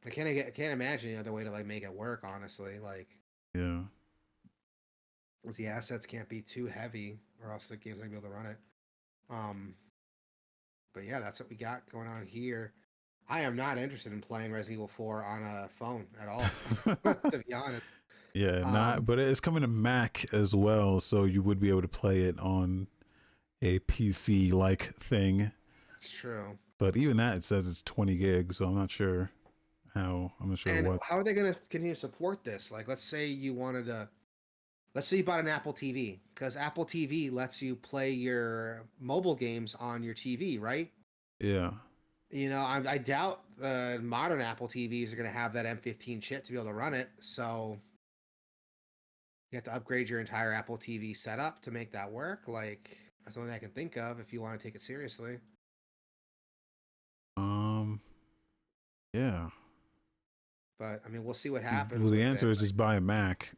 I can't imagine any other way to like make it work, honestly. Like, yeah, 'cause the assets can't be too heavy, or else the game's not gonna be able to run it. Um, but yeah, that's what we got going on here. I am not interested in playing Resident Evil 4 on a phone at all, to be honest. yeah. Not, Um, but it's coming to Mac as well, so you would be able to play it on a PC like thing. that's true. But even that, it says it's 20 gigs, so I'm not sure how. I'm not sure And what. how are they going to continue to support this? Like, let's say you bought an Apple TV, because Apple TV lets you play your mobile games on your TV, right? Yeah. You know, I doubt modern Apple TVs are going to have that M15 chip to be able to run it. So you have to upgrade your entire Apple TV setup to make that work. Like, that's the only thing I can think of if you want to take it seriously. Um. Yeah. But I mean, we'll see what happens Well, the with it. answer is just buy a Mac,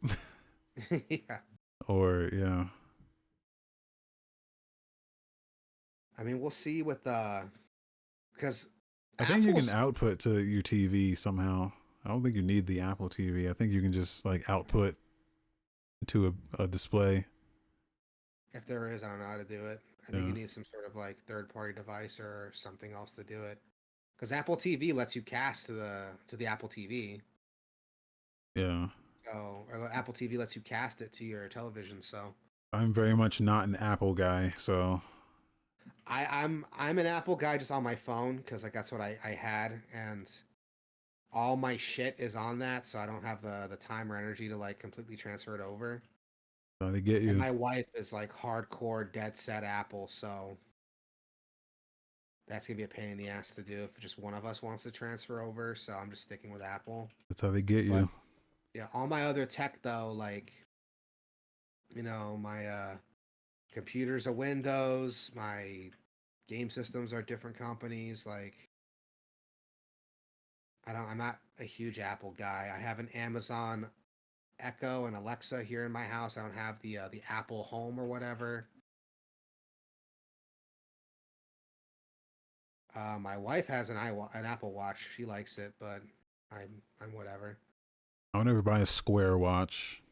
Like, yeah. or yeah. I mean, we'll see with because I think you can Apple's output to your TV somehow. I don't think you need the Apple TV. I think you can just like output to a display. if there is, I don't know how to do it. I think you Yeah. need some sort of like third-party device or something else to do it. Because Apple TV lets you cast to the Apple TV. Yeah. So, or the Apple TV lets you cast it to your television. So, I'm very much not an Apple guy, so I'm an Apple guy just on my phone because like that's what I had, and all my shit is on that, so I don't have the time or energy to like completely transfer it over. they get And you. my wife is like hardcore dead set Apple, so that's gonna be a pain in the ass to do if just one of us wants to transfer over. So I'm just sticking with Apple. That's how they get But you. yeah, all my other tech though, like you know, my computers are Windows, my game systems are different companies. Like I'm not a huge Apple guy. I have an Amazon Echo and Alexa here in my house. I don't have the Apple Home or whatever. My wife has an Apple Watch. She likes it, but I'm whatever. I would never buy a Square watch.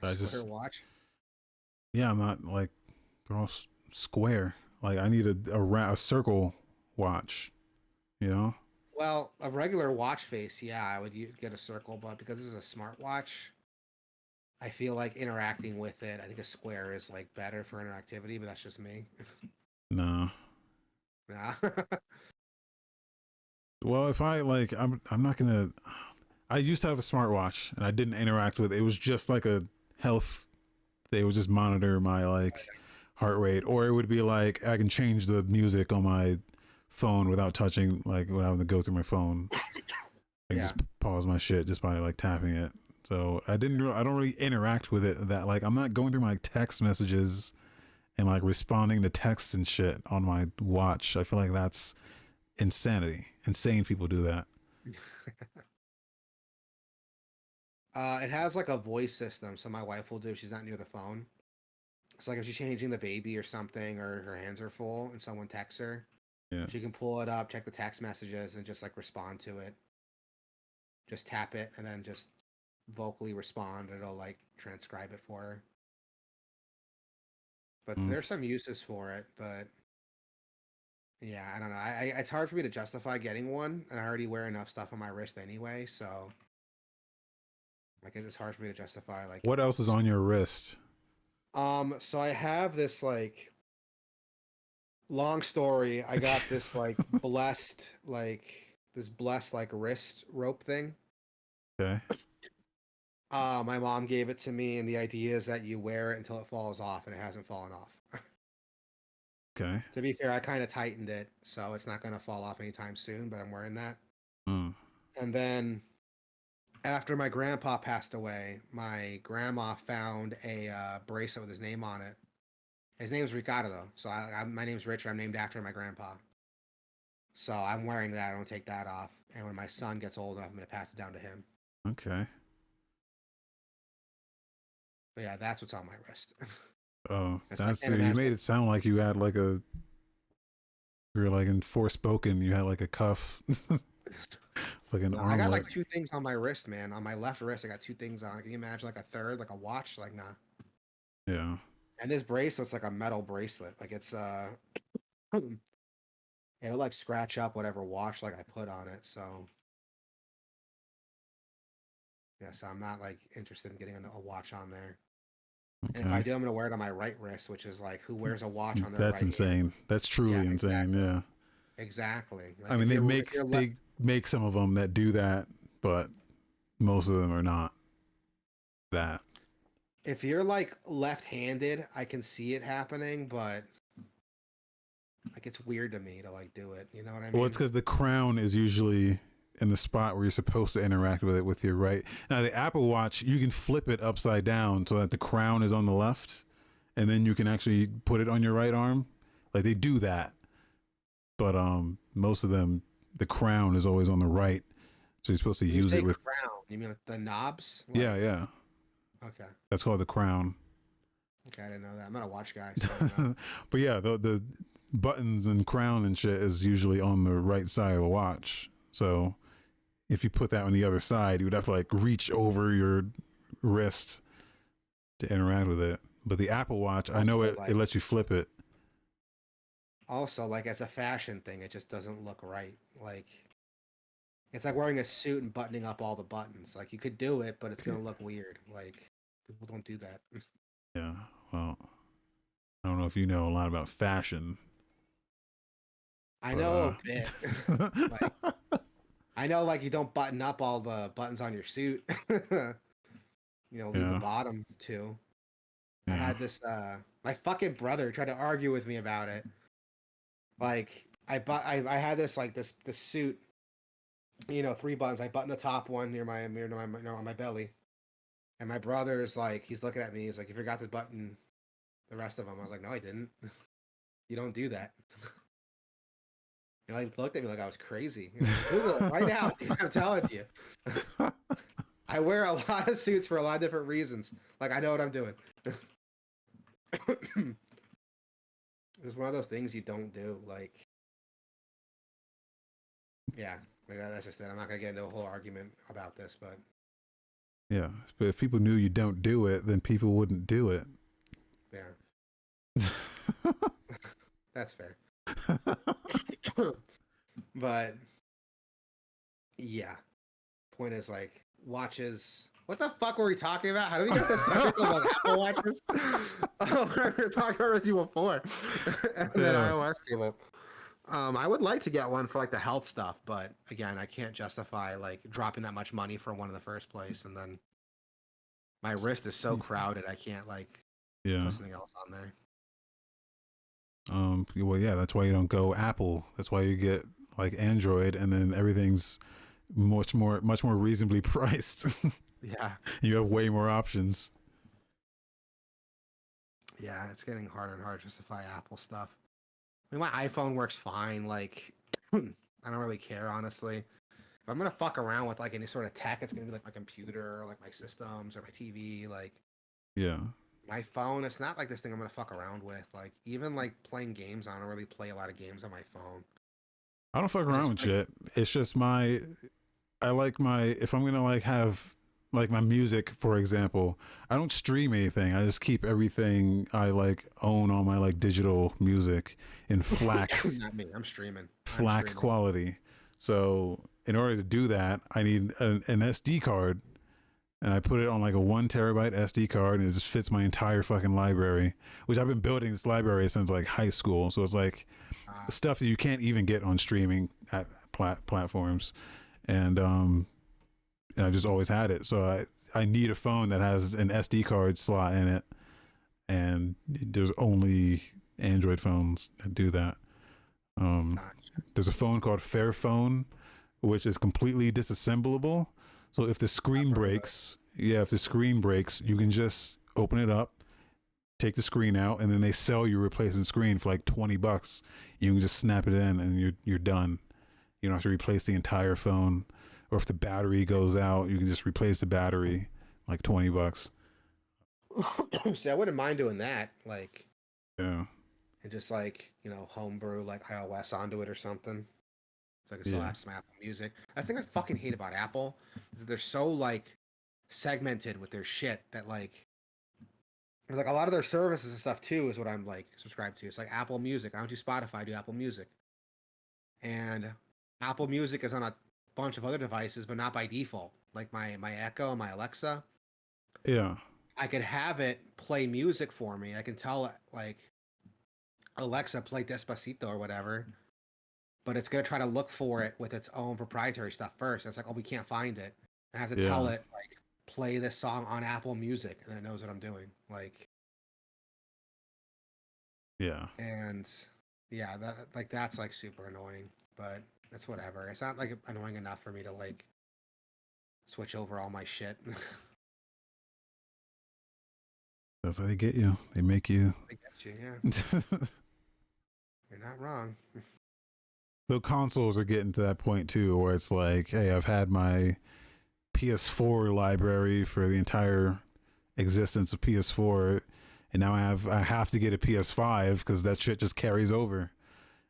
A I Square just Watch. yeah, I'm not like they're all square. Like I need a circle watch. You know? Well, a regular watch face, yeah, I would get a circle, but because this is a smartwatch, I feel like interacting with it. I think a square is like better for interactivity, but that's just me. No. Nah. Well, if I like, I'm not gonna. I used to have a smartwatch and I didn't interact with it. It was just like a health. They would just monitor my like heart rate, or it would be like I can change the music on my phone without touching, like without having to go through my phone. I can Yeah. just pause my shit just by like tapping it. So I didn't. I don't really interact with it. That like I'm not going through my text messages and like responding to texts and shit on my watch. I feel like that's insanity. Insane people do that. It has like a voice system, so my wife will do if she's not near the phone. So like if she's changing the baby or something, or her hands are full and someone texts her, Yeah. she can pull it up, check the text messages, and just like respond to it. Just tap it and then just vocally respond. It'll like transcribe it for her. But Mm. there's some uses for it. But yeah, I don't know. It's hard for me to justify getting one, and I already wear enough stuff on my wrist anyway. So like it's hard for me to justify like. What else is on your wrist? So I have this like long story. I got this like blessed like wrist rope thing. Okay. My mom gave it to me, and the idea is that you wear it until it falls off, and it hasn't fallen off. Okay. To be fair, I kind of tightened it, so it's not going to fall off anytime soon, but I'm wearing that. Mm. And then after my grandpa passed away, my grandma found a bracelet with his name on it. His name's Ricardo, though. So my name's Richard. I'm named after my grandpa. So I'm wearing that. I don't take that off. And when my son gets old enough, I'm going to pass it down to him. Okay. But yeah, that's what's on my wrist. Oh, I that's can't you imagine. made it sound like you had like a you were like in Forspoken. You had like a cuff, like an No, I got armlet. like two things on my wrist, man. On my left wrist, I got two things on. Can you imagine like a third, like a watch? Like, nah. Yeah. And this bracelet's like a metal bracelet. Like it's it'll like scratch up whatever watch like I put on it. So yeah, so I'm not like interested in getting a watch on there. And if I Okay. do, I'm gonna wear it on my right wrist, which is like who wears a watch on their That's right hand? insane. That's Yeah, truly insane. exactly. Yeah. Exactly. Like I mean, if you're they make some of them that do that, but most of them are not that. if you're like left-handed, I can see it happening, but Like it's weird to me to like do it. You know what I Well, it's mean? because the crown is usually in the spot where you're supposed to interact with it with your right. Now, the Apple Watch, you can flip it upside down so that the crown is on the left, and then you can actually put it on your right arm. Like they do that, but most of them, the crown is always on the right, so you're supposed to When you use say it with. crown, you mean like the knobs? Yeah, Like yeah, okay, that's called the crown. okay, I didn't know that. I'm not a watch guy, so I don't know. But yeah, the buttons and crown and shit is usually on the right side of the watch. So if you put that on the other side, you would have to like reach over your wrist to interact with it. But the Apple Watch, I know Also, it like lets you flip it. as a fashion thing, it just doesn't look right. Like it's like wearing a suit and buttoning up all the buttons. Like you could do it, but it's gonna look weird. Like people don't do that. Yeah. Well, I don't know if you know a lot about fashion, I but know a bit. Like I know like you don't button up all the buttons on your suit. Leave the yeah, bottom too. I yeah, had this my fucking brother tried to argue with me about it. Like I had this like this suit, 3 buttons. I button the top one near on my belly. And my brother's like, he's looking at me, he's like, you forgot to button the rest of them. I was like, no, I didn't. You don't do that. He looked at me like I was crazy. Google it right now. I'm telling you. I wear a lot of suits for a lot of different reasons. Like I know what I'm doing. It's one of those things you don't do. Like, yeah, like that's just it. I'm not gonna get into a whole argument about this, but yeah. But if people knew you don't do it, then people wouldn't do it. yeah, that's fair. But yeah, point is like watches. What the fuck were we talking about? How do we get this subject of like Apple watches? Oh, we were talking about you before, and then Yeah. iOS came up. I would like to get one for like the health stuff, but again, I can't justify like dropping that much money for one in the first place, and then my wrist is so crowded, I can't like Yeah. put something else on there. Well, yeah, that's why you don't go Apple. That's why you get like Android, and then everything's much more reasonably priced. Yeah, You have way more options. yeah, it's getting harder and harder to justify Apple stuff. I mean, my iPhone works fine. Like, I don't really care, honestly. If I'm gonna fuck around with like any sort of tech, it's gonna be like my computer, or like my systems, or my TV. Like Yeah. my phone, it's not like this thing I'm gonna fuck around with. Like even like playing games, I don't really play a lot of games on my phone. I don't fuck I around just with like, shit. It's just I like if I'm gonna like have like my music, for example, I don't stream anything. I just keep everything I like own all my like digital music in not me. I'm streaming. I'm FLAC streaming. quality. So in order to do that, I need an SD card, and I put it on like a 1 terabyte SD card, and it just fits my entire fucking library. Which I've been building this library since like high school. So it's like Uh, stuff that you can't even get on streaming at platforms, and I've just always had it. So I need a phone that has an SD card slot in it, and there's only Android phones that do that. Um, gotcha. there's a phone called Fairphone, which is completely disassemblable. So if the I've screen heard of it. breaks, yeah, if the screen breaks, you can just open it up, take the screen out, and then they sell you a replacement screen for like $20. You can just snap it in, and you're done. You don't have to replace the entire phone. Or if the battery goes out, you can just replace the battery, like $20. See, I wouldn't mind doing that. Like, Yeah, and just like homebrew like iOS onto it or something. So I can still yeah, have some Apple Music. I think I fucking hate about Apple is that they're so like segmented with their shit that like a lot of their services and stuff too is what I'm like subscribed to. It's like Apple Music. I don't do Spotify, I do Apple Music. And Apple Music is on a bunch of other devices, but not by default. Like my Echo and my Alexa. yeah, I could have it play music for me. I can tell it like Alexa play Despacito or whatever, but it's gonna try to look for it with its own proprietary stuff first. And it's like, oh, we can't find it. I have to tell yeah, it like play this song on Apple Music, and then it knows what I'm doing. Like, yeah. and Yeah, that's like super annoying, but it's whatever. It's not like annoying enough for me to like switch over all my shit. That's how they get you. They make you. I get you, yeah. You're not wrong. The consoles are getting to that point too, where it's like, hey, I've had my PS4 library for the entire existence of PS4, and now I have to get a PS5 because that shit just carries over.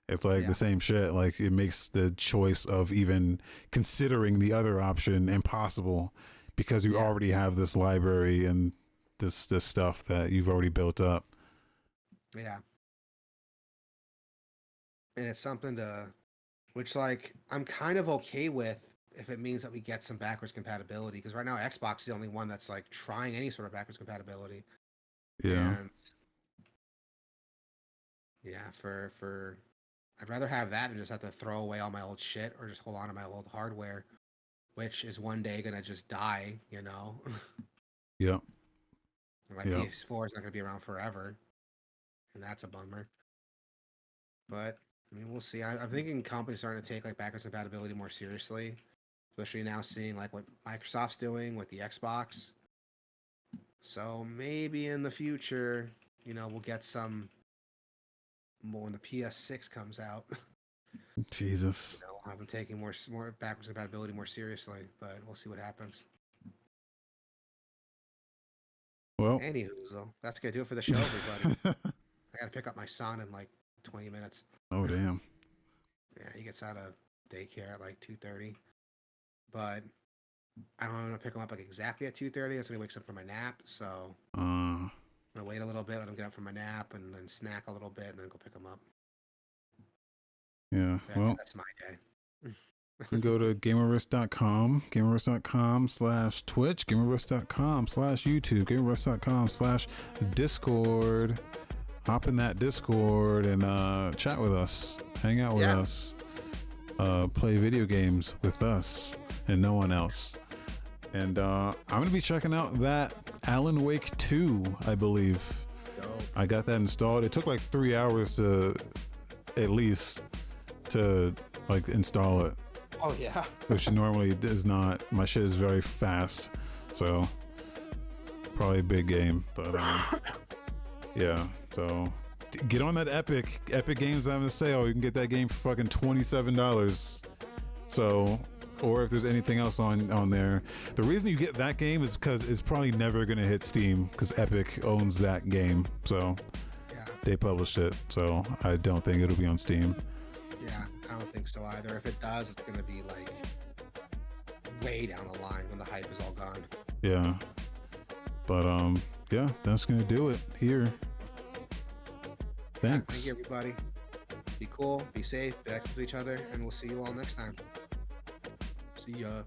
It's like the same shit. Like it makes the choice of even considering the other option impossible because you already have this library and this stuff that you've already built up. Yeah. And it's something which like I'm kind of okay with if it means that we get some backwards compatibility, because right now Xbox is the only one that's like trying any sort of backwards compatibility. Yeah. And yeah, for I'd rather have that than just have to throw away all my old shit or just hold on to my old hardware, which is one day gonna just die, you know. Yep. My PS4 is not gonna be around forever, and that's a bummer. But I mean, we'll see. I'm thinking companies starting to take like backwards compatibility more seriously, especially now seeing like what Microsoft's doing with the Xbox. So maybe in the future, we'll get some more when the PS6 comes out. Jesus. I've been taking more backwards compatibility more seriously, but we'll see what happens. Well, anywho, so that's gonna do it for the show, everybody. I gotta pick up my son in like 20 minutes. Oh damn. Yeah, he gets out of daycare at like 2:30, but I don't want to pick him up like exactly at 2:30. That's when he wakes up from my nap. So I'm gonna wait a little bit, let him get up from my nap, and then snack a little bit, and then go pick him up. Yeah. Well, that's my day. You can go to Gameoverse.com, Gameoverse.com/Twitch, Gameoverse.com/YouTube, Gameoverse.com/Discord. Hop in that Discord and chat with us, hang out with us, play video games with us and no one else. And I'm gonna be checking out that Alan Wake 2, I believe. I got that installed. It took like 3 hours at least to like install it. Oh yeah. Which normally is not. My shit is very fast, so probably a big game. But yeah. So get on that Epic Games having a sale. You can get that game for fucking $27. So, or if there's anything else on there, the reason you get that game is because it's probably never gonna hit Steam because Epic owns that game. So they published it. So I don't think it'll be on Steam. Yeah, I don't think so either. If it does, it's gonna be like way down the line when the hype is all gone. Yeah. But yeah, that's gonna do it here. Thanks. Thank you, everybody. Be cool, be safe, be excellent to each other, and we'll see you all next time. See ya.